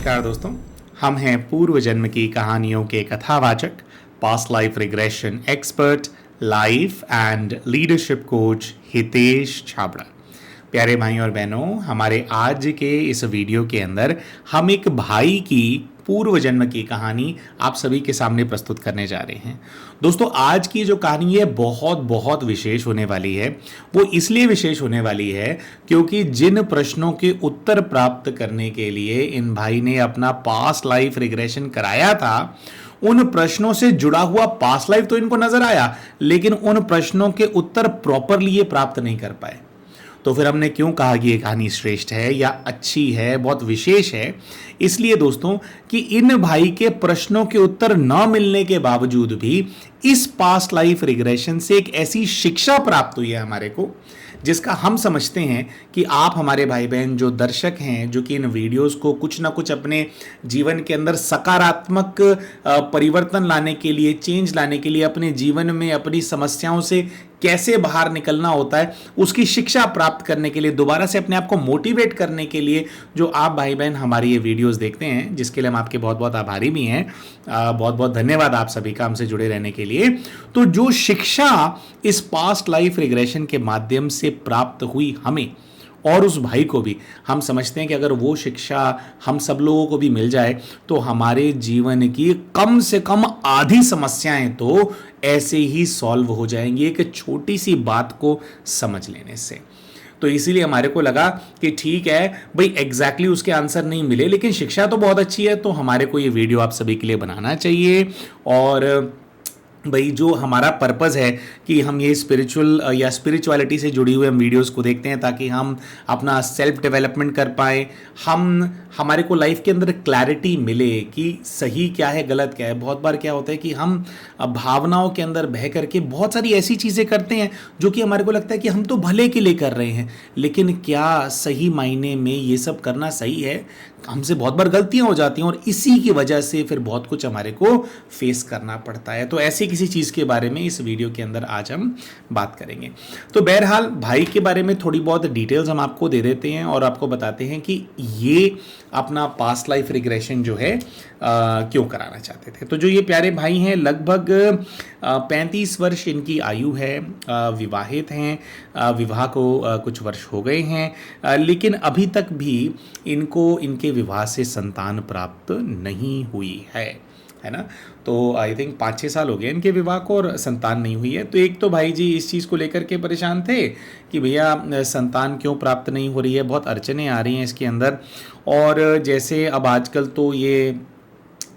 नमस्कार दोस्तों, हम हैं पूर्व जन्म की कहानियों के कथावाचक, past life regression expert, life and leadership coach Hitesh Chhabra. प्यारे भाई और बहनों, हमारे आज के इस वीडियो के अंदर हम एक भाई की पूर्व जन्म की कहानी आप सभी के सामने प्रस्तुत करने जा रहे हैं। दोस्तों, आज की जो कहानी है बहुत बहुत विशेष होने वाली है। वो इसलिए विशेष होने वाली है क्योंकि जिन प्रश्नों के उत्तर प्राप्त करने के लिए इन भाई ने अपना पास्ट लाइफ रिग्रेशन कराया था, उन प्रश्नों से जुड़ा हुआ पास्ट लाइफ तो इनको नजर आया, लेकिन उन प्रश्नों के उत्तर प्रॉपरली ये प्राप्त नहीं कर पाए। तो फिर हमने क्यों कहा कि ये कहानी श्रेष्ठ है या अच्छी है, बहुत विशेष है? इसलिए दोस्तों कि इन भाई के प्रश्नों के उत्तर न मिलने के बावजूद भी इस पास्ट लाइफ रिग्रेशन से एक ऐसी शिक्षा प्राप्त हुई है हमारे को, जिसका हम समझते हैं कि आप हमारे भाई बहन जो दर्शक हैं, जो कि इन वीडियोस को कुछ ना कुछ अपने जीवन के अंदर सकारात्मक परिवर्तन लाने के लिए, चेंज लाने के लिए, अपने जीवन में अपनी समस्याओं से कैसे बाहर निकलना होता है उसकी शिक्षा प्राप्त करने के लिए, दोबारा से अपने आप को मोटिवेट करने के लिए जो आप भाई बहन हमारी ये वीडियोस देखते हैं, जिसके लिए हम आपके बहुत बहुत आभारी भी हैं। बहुत बहुत धन्यवाद आप सभी का हमसे जुड़े रहने के लिए। तो जो शिक्षा इस पास्ट लाइफ रिग्रेशन के माध्यम से प्राप्त हुई हमें और उस भाई को भी, हम समझते हैं कि अगर वो शिक्षा हम सब लोगों को भी मिल जाए तो हमारे जीवन की कम से कम आधी समस्याएं तो ऐसे ही सॉल्व हो जाएंगी एक छोटी सी बात को समझ लेने से। तो इसीलिए हमारे को लगा कि ठीक है भाई, एग्जैक्टली उसके आंसर नहीं मिले लेकिन शिक्षा तो बहुत अच्छी है, तो हमारे को ये वीडियो आप सभी के लिए बनाना चाहिए। और भाई जो हमारा पर्पज़ है कि हम ये स्पिरिचुअल या स्पिरिचुअलिटी से जुड़ी हुए हम वीडियोस को देखते हैं ताकि हम अपना सेल्फ डेवलपमेंट कर पाए, हमारे को लाइफ के अंदर क्लैरिटी मिले कि सही क्या है, गलत क्या है। बहुत बार क्या होता है कि हम भावनाओं के अंदर बह करके बहुत सारी ऐसी चीज़ें करते हैं जो कि हमारे को लगता है कि हम तो भले के लिए कर रहे हैं, लेकिन क्या सही मायने में ये सब करना सही है? हमसे बहुत बार गलतियां हो जाती हैं और इसी की वजह से फिर बहुत कुछ हमारे को फेस करना पड़ता है। तो ऐसी किसी चीज़ के बारे में इस वीडियो के अंदर आज हम बात करेंगे। तो बहरहाल भाई के बारे में थोड़ी बहुत डिटेल्स हम आपको दे देते हैं और आपको बताते हैं कि ये अपना पास्ट लाइफ रिग्रेशन जो है क्यों कराना चाहते थे। तो जो ये प्यारे भाई हैं, लगभग 35 वर्ष इनकी आयु है, विवाहित हैं, विवाह को कुछ वर्ष हो गए हैं, लेकिन अभी तक भी इनको इनके विवाह से संतान प्राप्त नहीं हुई है ना। तो आई थिंक 5-6 साल हो गए इनके विवाह को और संतान नहीं हुई है। तो एक तो भाई जी इस चीज़ को लेकर के परेशान थे कि भैया संतान क्यों प्राप्त नहीं हो रही है, बहुत अड़चनें आ रही हैं इसके अंदर। और जैसे अब आजकल तो ये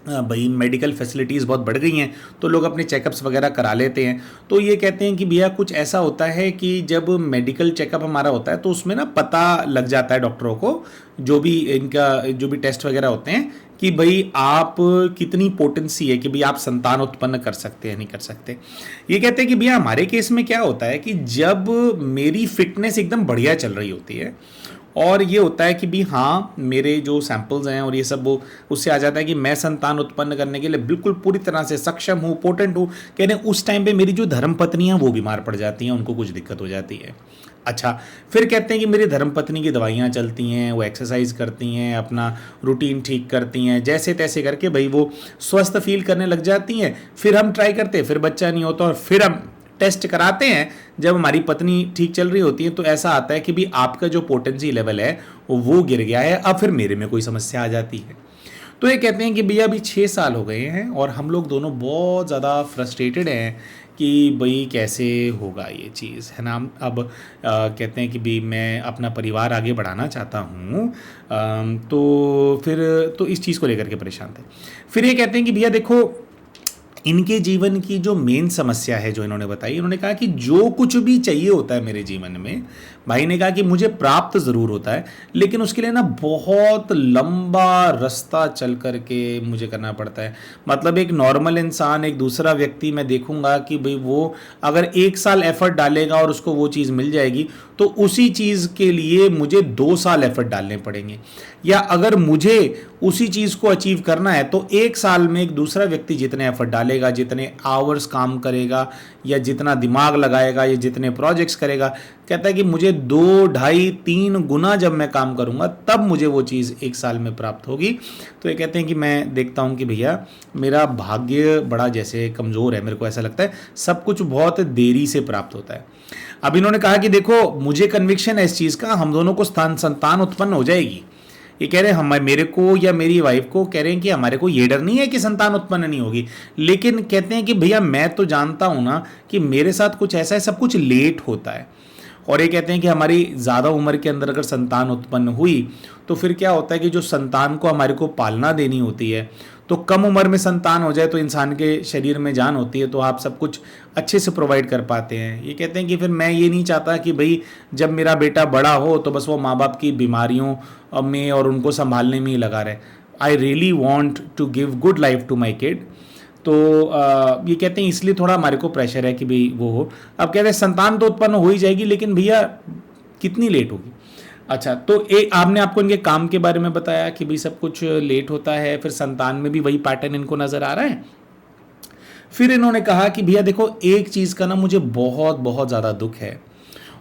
भाई मेडिकल फैसिलिटीज़ बहुत बढ़ गई हैं, तो लोग अपने चेकअप्स वगैरह करा लेते हैं। तो ये कहते हैं कि भैया कुछ ऐसा होता है कि जब मेडिकल चेकअप हमारा होता है तो उसमें ना पता लग जाता है डॉक्टरों को, जो भी टेस्ट वगैरह होते हैं, कि भाई आप कितनी पोटेंसी है कि भाई आप संतान उत्पन्न कर सकते हैं नहीं कर सकते। ये कहते हैं कि भैया हमारे केस में क्या होता है कि जब मेरी फिटनेस एकदम बढ़िया चल रही होती है और ये होता है कि भी हाँ मेरे जो सैंपल्स हैं और ये सब वो उससे आ जाता है कि मैं संतान उत्पन्न करने के लिए बिल्कुल पूरी तरह से सक्षम हूँ, पोटेंट हूँ, कहने उस टाइम पे मेरी जो धर्मपत्नी हैं वो बीमार पड़ जाती हैं, उनको कुछ दिक्कत हो जाती है। अच्छा, फिर कहते हैं कि मेरी धर्मपत्नी की दवाइयाँ चलती हैं, वो एक्सरसाइज करती हैं, अपना रूटीन ठीक करती हैं, जैसे तैसे करके भाई वो स्वस्थ फील करने लग जाती हैं। फिर हम ट्राई करते हैं, फिर बच्चा नहीं होता और फिर हम टेस्ट कराते हैं। जब हमारी पत्नी ठीक चल रही होती है तो ऐसा आता है कि भी आपका जो पोटेंसी लेवल है वो गिर गया है, अब फिर मेरे में कोई समस्या आ जाती है। तो ये कहते हैं कि भैया अभी 6 साल हो गए हैं और हम लोग दोनों बहुत ज़्यादा फ्रस्ट्रेटेड हैं कि भाई कैसे होगा ये चीज़, है ना। अब कहते हैं कि भी मैं अपना परिवार आगे बढ़ाना चाहता हूँ, तो फिर तो इस चीज़ को लेकर के परेशान थे। फिर ये कहते हैं कि भैया देखो, इनके जीवन की जो मेन समस्या है जो इन्होंने बताई, इन्होंने कहा कि जो कुछ भी चाहिए होता है मेरे जीवन में, भाई ने कहा कि मुझे प्राप्त ज़रूर होता है, लेकिन उसके लिए ना बहुत लंबा रास्ता चल करके मुझे करना पड़ता है। मतलब एक नॉर्मल इंसान, एक दूसरा व्यक्ति मैं देखूंगा कि भाई वो अगर 1 साल एफर्ट डालेगा और उसको वो चीज़ मिल जाएगी, तो उसी चीज़ के लिए मुझे 2 साल एफर्ट डालने पड़ेंगे। या अगर मुझे उसी चीज़ को अचीव करना है तो 1 साल में एक दूसरा व्यक्ति जितने एफर्ट डाले संभालेगा, जितने आवर्स काम करेगा या जितना दिमाग लगाएगा या जितने प्रोजेक्ट्स करेगा, कहता है कि मुझे 2, ढाई, 3 गुना जब मैं काम करूंगा तब मुझे वो चीज़ 1 साल में प्राप्त होगी। तो ये कहते हैं कि मैं देखता हूँ कि भैया मेरा भाग्य बड़ा जैसे कमज़ोर है, मेरे को ऐसा लगता है सब कुछ बहुत देरी से प्राप्त होता है। अब इन्होंने कहा कि देखो मुझे कन्विक्शन है इस चीज़ का, हम दोनों को संतान उत्पन्न हो जाएगी। ये कह रहे हैं हम, मेरे को या मेरी वाइफ को कह रहे हैं कि हमारे को ये डर नहीं है कि संतान उत्पन्न नहीं होगी, लेकिन कहते हैं कि भैया मैं तो जानता हूं ना कि मेरे साथ कुछ ऐसा है, सब कुछ लेट होता है। और ये कहते हैं कि हमारी ज़्यादा उम्र के अंदर अगर संतान उत्पन्न हुई तो फिर क्या होता है कि जो संतान को हमारे को पालना देनी होती है, तो कम उम्र में संतान हो जाए तो इंसान के शरीर में जान होती है, तो आप सब कुछ अच्छे से प्रोवाइड कर पाते हैं। ये कहते हैं कि फिर मैं ये नहीं चाहता कि भाई जब मेरा बेटा बड़ा हो तो बस वो माँ बाप की बीमारियों में और उनको संभालने में ही लगा रहे। I really want to give good life to my kid. तो ये कहते हैं इसलिए थोड़ा हमारे को प्रेशर है कि भाई वो हो। अब कहते हैं संतान तो उत्पन्न हो ही जाएगी, लेकिन भैया कितनी लेट होगी। अच्छा, तो आपने आपको इनके काम के बारे में बताया कि भाई सब कुछ लेट होता है, फिर संतान में भी वही पैटर्न इनको नज़र आ रहा है। फिर इन्होंने कहा कि भैया देखो एक चीज़ का ना मुझे बहुत बहुत ज़्यादा दुख है,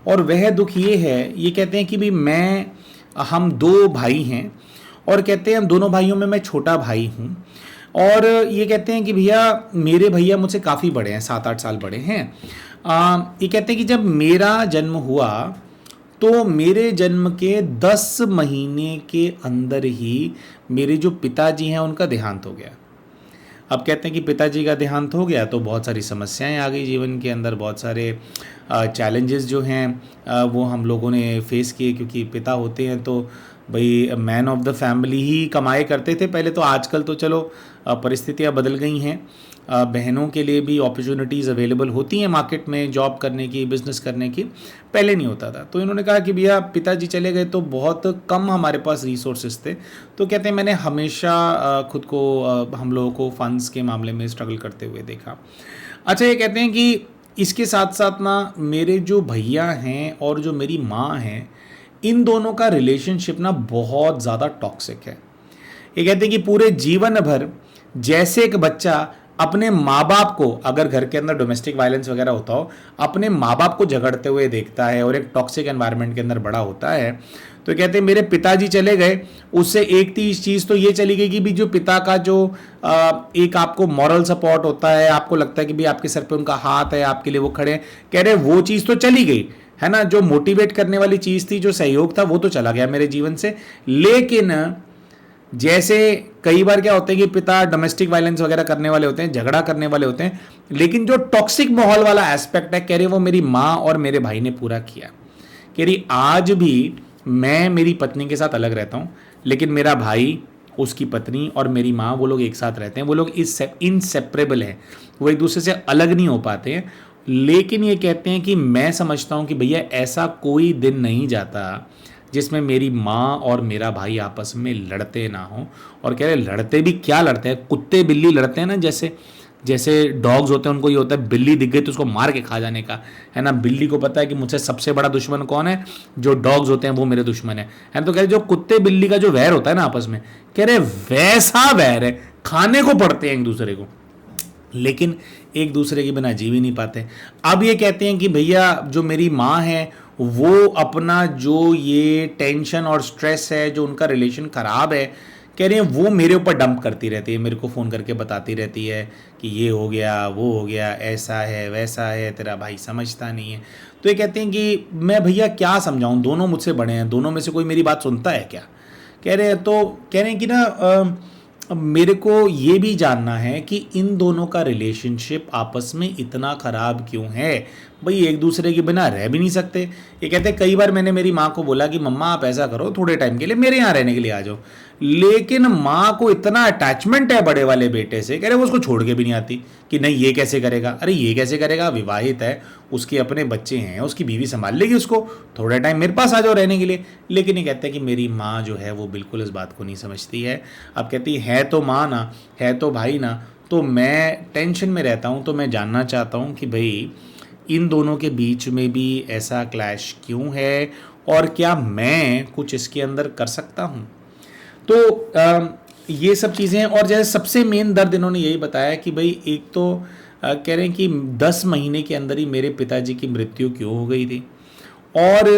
और वह दुख ये है, ये कहते हैं कि भाई हम 2 भाई हैं, और कहते हैं हम दोनों भाइयों में मैं छोटा भाई हूँ, और ये कहते हैं कि भैया मेरे भैया मुझसे काफ़ी बड़े हैं, 7-8 साल बड़े हैं। ये कहते हैं कि जब मेरा जन्म हुआ तो मेरे जन्म के 10 महीने के अंदर ही मेरे जो पिताजी हैं उनका देहांत हो गया। अब कहते हैं कि पिताजी का देहांत हो गया तो बहुत सारी समस्याएं आ गई जीवन के अंदर, बहुत सारे चैलेंजेस जो हैं वो हम लोगों ने फेस किए, क्योंकि पिता होते हैं तो भाई मैन ऑफ द फैमिली ही कमाए करते थे पहले तो। आजकल तो चलो परिस्थितियां बदल गई हैं, बहनों के लिए भी अपॉर्चुनिटीज़ अवेलेबल होती हैं मार्केट में जॉब करने की, बिजनेस करने की, पहले नहीं होता था। तो इन्होंने कहा कि भैया पिताजी चले गए तो बहुत कम हमारे पास रिसोर्सेज थे, तो कहते हैं मैंने हमेशा खुद को हम लोगों को फंड्स के मामले में स्ट्रगल करते हुए देखा। अच्छा, ये कहते हैं कि इसके साथ साथ ना मेरे जो भैया हैं और जो मेरी माँ हैं, इन दोनों का रिलेशनशिप ना बहुत ज़्यादा टॉक्सिक है। ये कहते हैं कि पूरे जीवन भर जैसे एक बच्चा अपने माँ बाप को, अगर घर के अंदर डोमेस्टिक वायलेंस वगैरह होता हो, अपने माँ बाप को झगड़ते हुए देखता है और एक टॉक्सिक एनवायरनमेंट के अंदर बड़ा होता है। तो कहते हैं मेरे पिताजी चले गए, उससे एक चीज़ तो ये चली गई कि भी जो पिता का जो एक आपको मॉरल सपोर्ट होता है, आपको लगता है कि भी आपके सर पे उनका हाथ है, आपके लिए वो खड़े हैं, कह रहे वो चीज़ तो चली गई है ना, जो मोटिवेट करने वाली चीज़ थी, जो सहयोग था, वो तो चला गया मेरे जीवन से। लेकिन जैसे कई बार क्या होता है कि पिता डोमेस्टिक वायलेंस वगैरह करने वाले होते हैं, झगड़ा करने वाले होते हैं, लेकिन जो टॉक्सिक माहौल वाला एस्पेक्ट है, कह रही वो मेरी माँ और मेरे भाई ने पूरा किया। कह रही आज भी मैं मेरी पत्नी के साथ अलग रहता हूँ, लेकिन मेरा भाई, उसकी पत्नी और मेरी माँ, वो लोग एक साथ रहते हैं, वो लोग इनसेपरेबल हैं, वो एक दूसरे से अलग नहीं हो पाते हैं। लेकिन ये कहते हैं कि मैं समझता हूँ कि भैया ऐसा कोई दिन नहीं जाता जिसमें मेरी माँ और मेरा भाई आपस में लड़ते ना हो। और कह रहे लड़ते भी क्या लड़ते हैं, कुत्ते बिल्ली लड़ते हैं ना, जैसे डॉग्स होते हैं, उनको ये होता है बिल्ली दिख गई तो उसको मार के खा जाने का, है ना। बिल्ली को पता है कि मुझसे सबसे बड़ा दुश्मन कौन है, जो डॉग्स होते हैं वो मेरे दुश्मन है। तो कह रहे जो कुत्ते बिल्ली का जो वैर होता है ना आपस में, कह रहे वैसा वैर है, खाने को पड़ते हैं एक दूसरे को, लेकिन एक दूसरे के बिना जी भी नहीं पाते। अब ये कहते हैं कि भैया जो मेरी माँ है वो अपना जो ये टेंशन और स्ट्रेस है, जो उनका रिलेशन ख़राब है, कह रहे हैं वो मेरे ऊपर डंप करती रहती है, मेरे को फ़ोन करके बताती रहती है कि ये हो गया, वो हो गया, ऐसा है वैसा है, तेरा भाई समझता नहीं है। तो ये कहते हैं कि मैं भैया क्या समझाऊं, दोनों मुझसे बड़े हैं, दोनों में से कोई मेरी बात सुनता है क्या। कह रहे हैं, तो कह रहे हैं कि ना मेरे को ये भी जानना है कि इन दोनों का रिलेशनशिप आपस में इतना ख़राब क्यों है, भाई एक दूसरे के बिना रह भी नहीं सकते। ये कहते हैं कई बार मैंने मेरी माँ को बोला कि मम्मा आप ऐसा करो, थोड़े टाइम के लिए मेरे यहाँ रहने के लिए आ जाओ, लेकिन माँ को इतना अटैचमेंट है बड़े वाले बेटे से, कह रहे वो उसको छोड़ के भी नहीं आती कि नहीं ये कैसे करेगा। अरे ये कैसे करेगा, विवाहित है, उसके अपने बच्चे हैं, उसकी बीवी संभाल लेगी उसको, थोड़ा टाइम मेरे पास आ जाओ रहने के लिए। लेकिन ये कहते हैं कि मेरी माँ जो है वो बिल्कुल इस बात को नहीं समझती है। अब कहती है तो माँ ना, है तो भाई ना, तो मैं टेंशन में रहता हूँ। तो मैं जानना चाहता हूँ कि भाई इन दोनों के बीच में भी ऐसा क्लैश क्यों है, और क्या मैं कुछ इसके अंदर कर सकता हूँ। तो ये सब चीज़ें हैं। और जैसे सबसे मेन दर्द इन्होंने यही बताया कि भाई एक तो कह रहे हैं कि 10 महीने के अंदर ही मेरे पिताजी की मृत्यु क्यों हो गई थी। और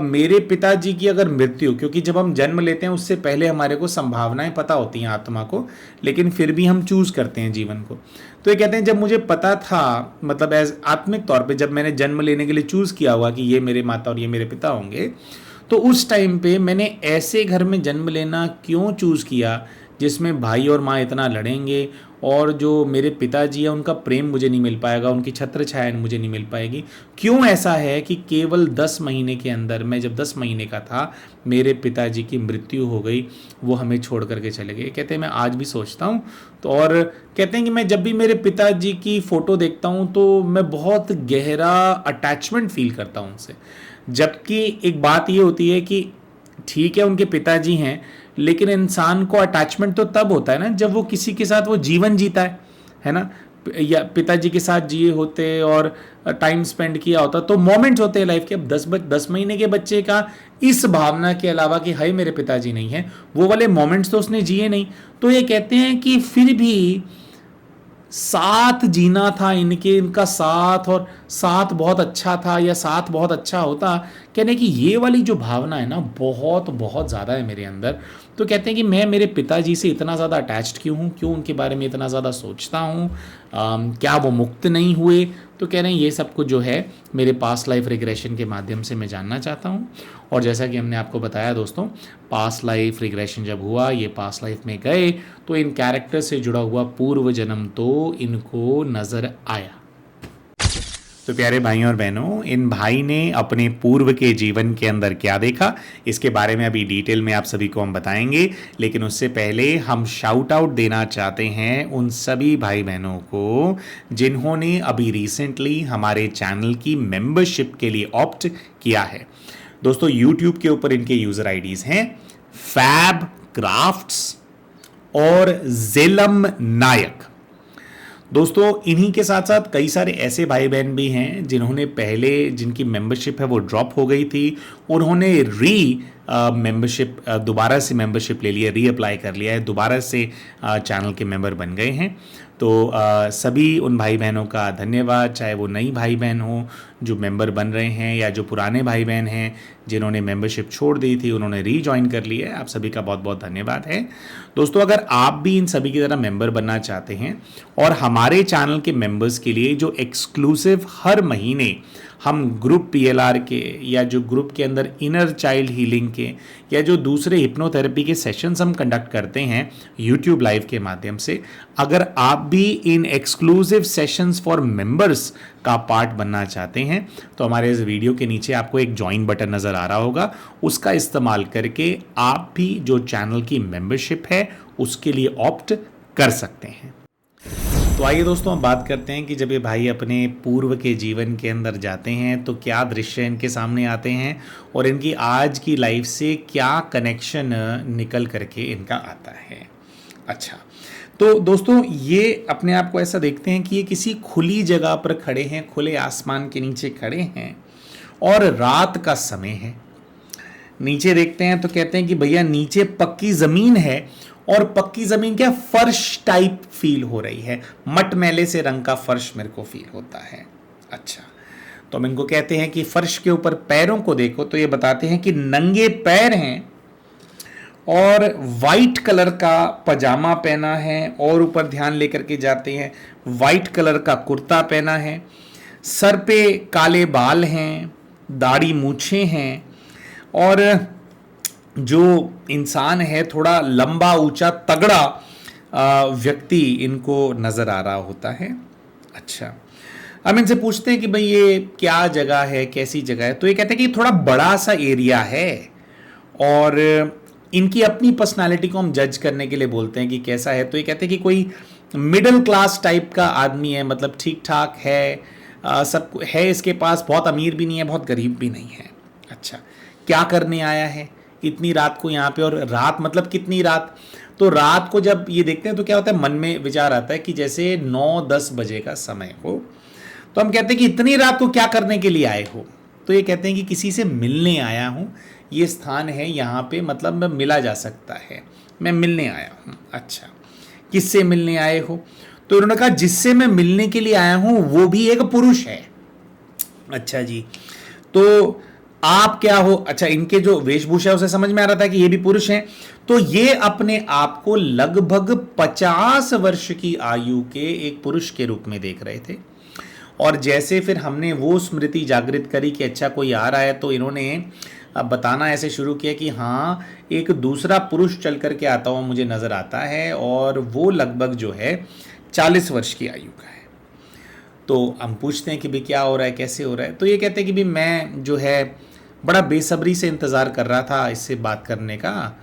मेरे पिताजी की अगर मृत्यु, क्योंकि जब हम जन्म लेते हैं उससे पहले हमारे को संभावनाएं पता होती हैं आत्मा को, लेकिन फिर भी हम चूज करते हैं जीवन को। तो ये कहते हैं जब मुझे पता था, मतलब एज आत्मिक तौर पे जब मैंने जन्म लेने के लिए चूज किया हुआ कि ये मेरे माता और ये मेरे पिता होंगे, तो उस टाइम पे मैंने ऐसे घर में जन्म लेना क्यों चूज किया जिसमें भाई और माँ इतना लड़ेंगे, और जो मेरे पिताजी हैं उनका प्रेम मुझे नहीं मिल पाएगा, उनकी छत्र छाया मुझे नहीं मिल पाएगी। क्यों ऐसा है कि केवल 10 महीने के अंदर, मैं जब 10 महीने का था, मेरे पिताजी की मृत्यु हो गई, वो हमें छोड़ करके चले गए। कहते हैं मैं आज भी सोचता हूँ तो, और कहते हैं कि मैं जब भी मेरे पिताजी की फ़ोटो देखता हूँ तो मैं बहुत गहरा अटैचमेंट फील करता हूँ उनसे। जबकि एक बात ये होती है कि ठीक है उनके पिताजी हैं, लेकिन इंसान को अटैचमेंट तो तब होता है ना जब वो किसी के साथ वो जीवन जीता है ना। या पिताजी के साथ जिए होते और टाइम स्पेंड किया होता तो मोमेंट्स होते हैं लाइफ के। अब 10 महीने के बच्चे का इस भावना के अलावा कि हाय मेरे पिताजी नहीं है, वो वाले मोमेंट्स तो उसने जिए नहीं। तो ये कहते हैं कि फिर भी साथ जीना था इनका साथ, और साथ बहुत अच्छा था या साथ बहुत अच्छा होता। कहने की ये वाली जो भावना है ना बहुत बहुत ज़्यादा है मेरे अंदर। तो कहते हैं कि मैं मेरे पिताजी से इतना ज़्यादा अटैच्ड क्यों हूँ, क्यों उनके बारे में इतना ज़्यादा सोचता हूँ, क्या वो मुक्त नहीं हुए। तो कह रहे हैं ये सब कुछ जो है मेरे पास्ट लाइफ रिग्रेशन के माध्यम से मैं जानना चाहता हूँ। और जैसा कि हमने आपको बताया दोस्तों, पास्ट लाइफ रिग्रेशन जब हुआ, ये पास्ट लाइफ में गए तो इन कैरेक्टर से जुड़ा हुआ पूर्व जन्म तो इनको नज़र आया। तो प्यारे भाइयों और बहनों, इन भाई ने अपने पूर्व के जीवन के अंदर क्या देखा, इसके बारे में अभी डिटेल में आप सभी को हम बताएंगे। लेकिन उससे पहले हम शाउट आउट देना चाहते हैं उन सभी भाई बहनों को जिन्होंने अभी रिसेंटली हमारे चैनल की मेंबरशिप के लिए ऑप्ट किया है। दोस्तों यूट्यूब के ऊपर इनके यूज़र आईडीज़ हैं फैब क्राफ्ट्स और जेलम नायक। दोस्तों इन्हीं के साथ साथ कई सारे ऐसे भाई बहन भी हैं जिन्होंने पहले, जिनकी मेंबरशिप है वो ड्रॉप हो गई थी, उन्होंने मेंबरशिप दोबारा से मेंबरशिप ले लिया, रीअप्लाई कर लिया है, दोबारा से चैनल के मेंबर बन गए हैं। तो सभी उन भाई बहनों का धन्यवाद, चाहे वो नई भाई बहन हो जो मेंबर बन रहे हैं या जो पुराने भाई बहन हैं जिन्होंने मेंबरशिप छोड़ दी थी उन्होंने रीजॉइन कर ली है। आप सभी का बहुत बहुत धन्यवाद है। दोस्तों अगर आप भी इन सभी की तरह मेंबर बनना चाहते हैं और हमारे चैनल के मेंबर्स के लिए जो एक्सक्लूसिव हर महीने हम ग्रुप पीएलआर के, या जो ग्रुप के अंदर इनर चाइल्ड हीलिंग के, या जो दूसरे हिप्नोथेरेपी के सेशंस हम कंडक्ट करते हैं यूट्यूब लाइव के माध्यम से, अगर आप भी इन एक्सक्लूसिव सेशंस फॉर मेंबर्स का पार्ट बनना चाहते हैं तो हमारे इस वीडियो के नीचे आपको एक ज्वाइन बटन नज़र आ रहा होगा, उसका इस्तेमाल करके आप भी जो चैनल की मेंबरशिप है उसके लिए ऑप्ट कर सकते हैं। तो आइए दोस्तों हम बात करते हैं कि जब ये भाई अपने पूर्व के जीवन के अंदर जाते हैं तो क्या दृश्य इनके सामने आते हैं और इनकी आज की लाइफ से क्या कनेक्शन निकल करके इनका आता है। अच्छा, तो दोस्तों ये अपने आप को ऐसा देखते हैं कि ये किसी खुली जगह पर खड़े हैं, खुले आसमान के नीचे खड़े हैं और रात का समय है। नीचे देखते हैं तो कहते हैं कि भैया नीचे पक्की ज़मीन है और पक्की ज़मीन क्या फर्श टाइप फील हो रही है, मटमैले से रंग का फर्श मेरे को फील होता है। अच्छा, तो हम इनको कहते हैं कि फर्श के ऊपर पैरों को देखो तो ये बताते हैं कि नंगे पैर हैं और वाइट कलर का पजामा पहना है, और ऊपर ध्यान लेकर के जाते हैं वाइट कलर का कुर्ता पहना है, सर पे काले बाल हैं, दाढ़ी मूछें हैं, और जो इंसान है थोड़ा लंबा ऊंचा तगड़ा व्यक्ति इनको नज़र आ रहा होता है। अच्छा, हम इनसे पूछते हैं कि भाई ये क्या जगह है, कैसी जगह है। तो ये कहते हैं कि थोड़ा बड़ा सा एरिया है और इनकी अपनी पर्सनालिटी को हम जज करने के लिए बोलते हैं कि कैसा है। तो ये कहते हैं कि कोई मिडिल क्लास टाइप का आदमी है, मतलब ठीक ठाक है, सब है इसके पास, बहुत अमीर भी नहीं है बहुत गरीब भी नहीं है। अच्छा, क्या करने आया है इतनी रात को यहाँ पे, और रात मतलब कितनी रात। तो रात को जब ये देखते हैं तो क्या होता है, मन में विचार आता है कि जैसे 9-10 बजे का समय हो। तो हम कहते हैं कि इतनी रात को क्या करने के लिए आए हो। तो ये कहते हैं कि किसी से मिलने आया हूँ, ये स्थान है यहाँ पे, मतलब मिला जा सकता है, मैं मिलने आया हूँ। अच्छा, किससे मिलने आए हो? तो उन्होंने कहा जिससे मैं मिलने के लिए आया हूँ वो भी एक पुरुष है। अच्छा जी, तो आप क्या हो? अच्छा, इनके जो वेशभूषा है उसे समझ में आ रहा था कि ये भी पुरुष हैं। तो ये अपने आप को लगभग 50 वर्ष की आयु के एक पुरुष के रूप में देख रहे थे। और जैसे फिर हमने वो स्मृति जागृत करी कि अच्छा कोई आ रहा है, तो इन्होंने अब बताना ऐसे शुरू किया कि हाँ, एक दूसरा पुरुष चल करके आता हुआ मुझे नज़र आता है और वो लगभग जो है 40 वर्ष की आयु का है। तो हम पूछते हैं कि भाई क्या हो रहा है, कैसे हो रहा है? तो ये कहते हैं कि भाई मैं जो है बड़ा बेसब्री से इंतज़ार कर रहा था इससे बात करने का,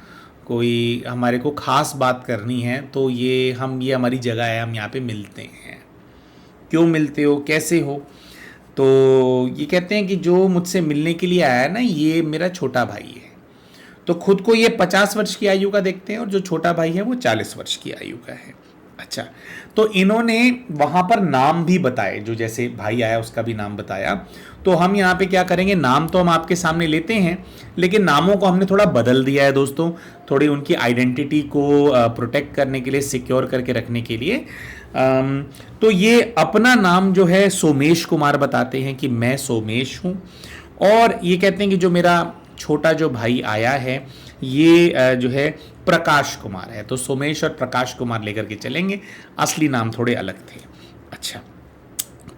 कोई हमारे को ख़ास बात करनी है, तो ये हमारी जगह है, हम यहाँ पे मिलते हैं। क्यों मिलते हो, कैसे हो? तो ये कहते हैं कि जो मुझसे मिलने के लिए आया है ना, ये मेरा छोटा भाई है। तो खुद को ये 50 वर्ष की आयु का देखते हैं और जो छोटा भाई है वो 40 वर्ष की आयु का है। अच्छा, तो इन्होंने वहाँ पर नाम भी बताए, जो जैसे भाई आया उसका भी नाम बताया। तो हम यहाँ पे क्या करेंगे, नाम तो हम आपके सामने लेते हैं, लेकिन नामों को हमने थोड़ा बदल दिया है दोस्तों, थोड़ी उनकी आइडेंटिटी को प्रोटेक्ट करने के लिए, सिक्योर करके रखने के लिए। तो ये अपना नाम जो है सोमेश कुमार बताते हैं कि मैं सोमेश हूँ। और ये कहते हैं कि जो मेरा छोटा जो भाई आया है ये जो है प्रकाश कुमार है। तो सोमेश और प्रकाश कुमार लेकर के चलेंगे, असली नाम थोड़े अलग थे। अच्छा,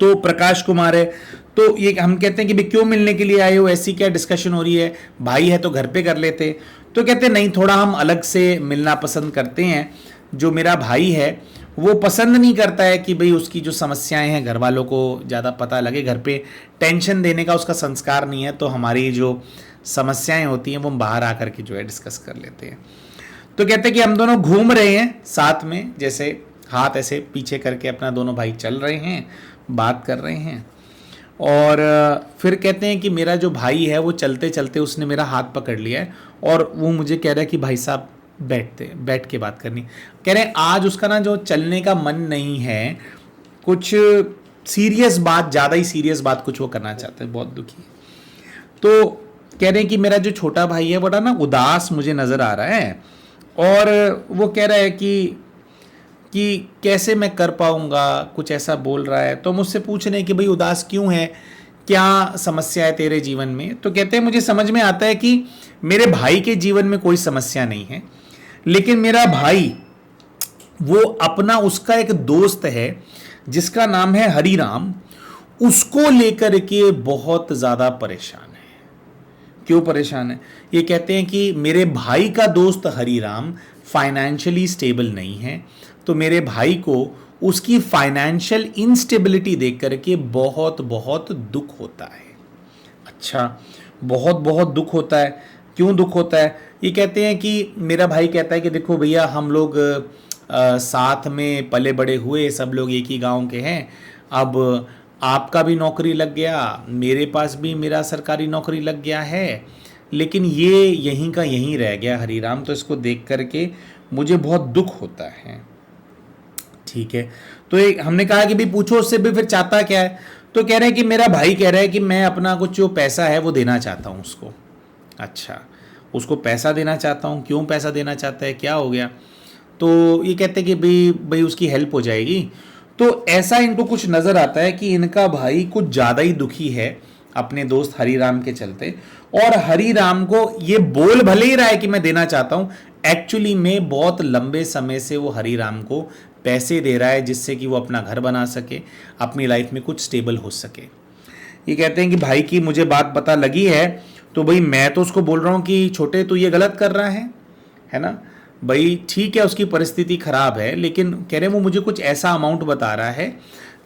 तो प्रकाश कुमार है। तो ये हम कहते हैं कि भाई क्यों मिलने के लिए आए हो, ऐसी क्या डिस्कशन हो रही है? भाई है तो घर पे कर लेते। तो कहते हैं नहीं, थोड़ा हम अलग से मिलना पसंद करते हैं। जो मेरा भाई है वो पसंद नहीं करता है कि भाई उसकी जो समस्याएं हैं घर वालों को ज़्यादा पता लगे, घर पे टेंशन देने का उसका संस्कार नहीं है। तो हमारी जो समस्याएं होती हैं वो हम बाहर आकर के जो है डिस्कस कर लेते हैं। तो कहते हैं कि हम दोनों घूम रहे हैं साथ में, जैसे हाथ ऐसे पीछे करके अपना दोनों भाई चल रहे हैं, बात कर रहे हैं। और फिर कहते हैं कि मेरा जो भाई है वो चलते चलते उसने मेरा हाथ पकड़ लिया है और वो मुझे कह रहा है कि भाई साहब बैठ के बात करनी। कह रहे हैं आज उसका ना जो चलने का मन नहीं है, कुछ सीरियस बात, ज़्यादा ही सीरियस बात कुछ वो करना चाहते हैं, बहुत दुखी है। तो कह रहे हैं कि मेरा जो छोटा भाई है बड़ा ना उदास मुझे नज़र आ रहा है और वो कह रहा है कि कैसे मैं कर पाऊँगा, कुछ ऐसा बोल रहा है। तो मुझसे पूछ रहे हैं कि भाई उदास क्यों है, क्या समस्या है तेरे जीवन में? तो कहते हैं मुझे समझ में आता है कि मेरे भाई के जीवन में कोई समस्या नहीं है, लेकिन मेरा भाई वो अपना उसका एक दोस्त है जिसका नाम है हरिराम, उसको लेकर के बहुत ज़्यादा परेशान है। क्यों परेशान है? ये कहते हैं कि मेरे भाई का दोस्त हरिराम फाइनेंशियली स्टेबल नहीं है, तो मेरे भाई को उसकी फाइनेंशियल इंस्टेबिलिटी देख करके बहुत बहुत दुख होता है। अच्छा, बहुत बहुत दुख होता है। क्यों दुख होता है? ये कहते हैं कि मेरा भाई कहता है कि देखो भैया, हम लोग साथ में पले बड़े हुए, सब लोग एक ही गांव के हैं। अब आपका भी नौकरी लग गया, मेरे पास भी मेरा सरकारी नौकरी लग गया है, लेकिन ये यहीं का यहीं रह गया हरिराम, तो इसको देख करके मुझे बहुत दुख होता है। ठीक है, तो हमने कहा कि भाई पूछो उससे भी फिर चाहता क्या है? तो कह रहे हैं कि मेरा भाई कह रहा है कि मैं अपना कुछ जो पैसा है वो देना चाहता हूँ उसको। अच्छा, उसको पैसा देना चाहता हूँ। क्यों पैसा देना चाहता है, क्या हो गया? तो ये कहते हैं कि भाई उसकी हेल्प हो जाएगी। तो ऐसा इनको कुछ नज़र आता है कि इनका भाई कुछ ज़्यादा ही दुखी है अपने दोस्त हरिराम के चलते, और हरिराम को ये बोल भले ही रहा है कि मैं देना चाहता हूँ, एक्चुअली में बहुत लंबे समय से वो हरिराम को पैसे दे रहा है जिससे कि वो अपना घर बना सके, अपनी लाइफ में कुछ स्टेबल हो सके। ये कहते हैं कि भाई की मुझे बात पता लगी है, तो भाई मैं तो उसको बोल रहा हूँ कि छोटे तो ये गलत कर रहा है ना भाई, ठीक है उसकी परिस्थिति खराब है, लेकिन कह रहे हैं वो मुझे कुछ ऐसा अमाउंट बता रहा है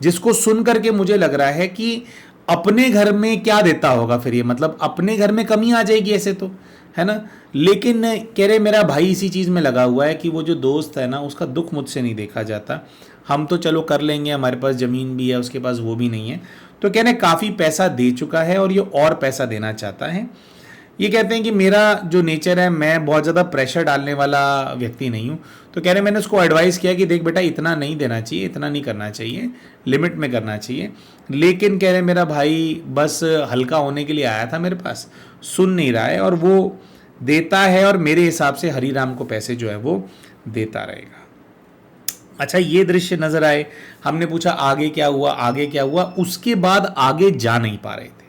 जिसको सुन करके मुझे लग रहा है कि अपने घर में क्या देता होगा फिर ये, मतलब अपने घर में कमी आ जाएगी ऐसे तो, है ना। लेकिन कह रहे मेरा भाई इसी चीज़ में लगा हुआ है कि वो जो दोस्त है ना उसका दुख मुझसे नहीं देखा जाता, हम तो चलो कर लेंगे, हमारे पास ज़मीन भी है, उसके पास वो भी नहीं है। तो कह रहे काफ़ी पैसा दे चुका है और ये और पैसा देना चाहता है। ये कहते हैं कि मेरा जो नेचर है, मैं बहुत ज़्यादा प्रेशर डालने वाला व्यक्ति नहीं हूँ। तो कह रहे मैंने उसको एडवाइस किया कि देख बेटा, इतना नहीं देना चाहिए, इतना नहीं करना चाहिए, लिमिट में करना चाहिए। लेकिन कह रहे मेरा भाई बस हल्का होने के लिए आया था मेरे पास, सुन नहीं रहा है, और वो देता है और मेरे हिसाब से हरिराम को पैसे जो है वो देता रहेगा। अच्छा, ये दृश्य नजर आए, हमने पूछा आगे क्या हुआ, आगे क्या हुआ, उसके बाद आगे जा नहीं पा रहे थे,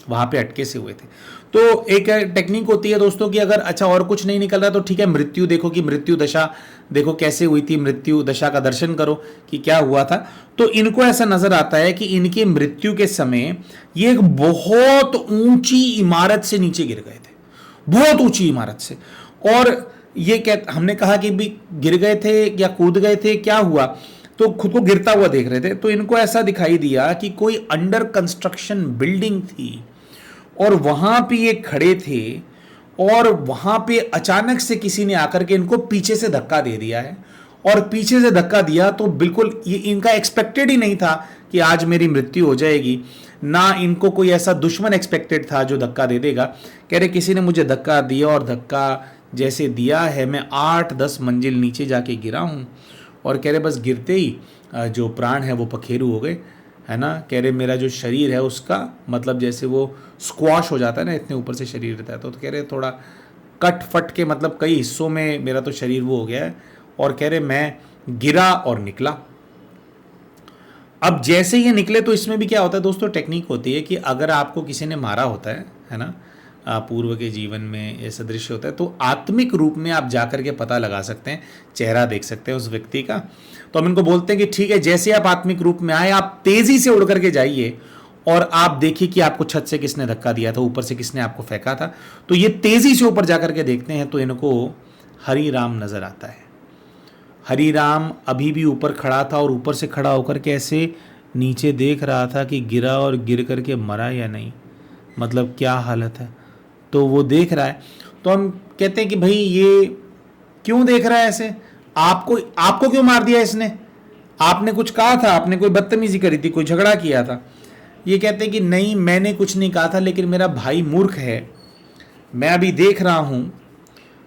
वहां पे अटके से हुए थे। तो एक टेक्निक होती है दोस्तों कि अगर अच्छा और कुछ नहीं निकल रहा तो ठीक है, मृत्यु देखो कि मृत्यु दशा देखो कैसे हुई थी, मृत्यु दशा का दर्शन करो कि क्या हुआ था। तो इनको ऐसा नजर आता है कि इनकी मृत्यु के समय ये एक बहुत ऊंची इमारत से नीचे गिर गए थे, बहुत ऊंची इमारत से। और ये क्या हमने कहा कि भी गिर गए थे या कूद गए थे, क्या हुआ, तो खुद को गिरता हुआ देख रहे थे। तो इनको ऐसा दिखाई दिया कि कोई अंडर कंस्ट्रक्शन बिल्डिंग थी और वहां पे ये खड़े थे और वहां पे अचानक से किसी ने आकर के इनको पीछे से धक्का दे दिया है। और पीछे से धक्का दिया तो बिल्कुल ये इनका एक्सपेक्टेड ही नहीं था कि आज मेरी मृत्यु हो जाएगी, ना इनको कोई ऐसा दुश्मन एक्सपेक्टेड था जो धक्का दे देगा। कह रहे किसी ने मुझे धक्का दिया और धक्का जैसे दिया है मैं 8-10 मंजिल नीचे जाके गिरा हूँ। और कह रहे बस गिरते ही जो प्राण है वो पखेरु हो गए, है ना। कह रहे मेरा जो शरीर है उसका मतलब जैसे वो स्क्वाश हो जाता है ना, इतने ऊपर से शरीर रहता है, तो कह रहे थोड़ा कट फट के मतलब कई हिस्सों में मेरा तो शरीर वो हो गया है। और कह रहे मैं गिरा और निकला। अब जैसे ये निकले तो इसमें भी क्या होता है दोस्तों, टेक्निक होती है कि अगर आपको किसी ने मारा होता है ना, पूर्व के जीवन में ऐसा दृश्य होता है, तो आत्मिक रूप में आप जाकर के पता लगा सकते हैं, चेहरा देख सकते हैं उस व्यक्ति का। तो हम इनको बोलते हैं कि ठीक है, जैसे आप आत्मिक रूप में आए आप तेजी से उड़ करके जाइए और आप देखिए कि आपको छत से किसने धक्का दिया था, ऊपर से किसने आपको फेंका था। तो ये तेजी से ऊपर जाकर के देखते हैं तो इनको हरि राम नजर आता है। हरि राम अभी भी ऊपर खड़ा था और ऊपर से खड़ा होकर के ऐसे नीचे देख रहा था कि गिरा और गिर करके मरा या नहीं, मतलब क्या हालत है, तो वो देख रहा है। तो हम कहते हैं कि भाई ये क्यों देख रहा है ऐसे, आपको क्यों मार दिया इसने, आपने कुछ कहा था, आपने कोई बदतमीजी करी थी, कोई झगड़ा किया था। ये कहते हैं कि नहीं मैंने कुछ नहीं कहा था, लेकिन मेरा भाई मूर्ख है, मैं अभी देख रहा हूं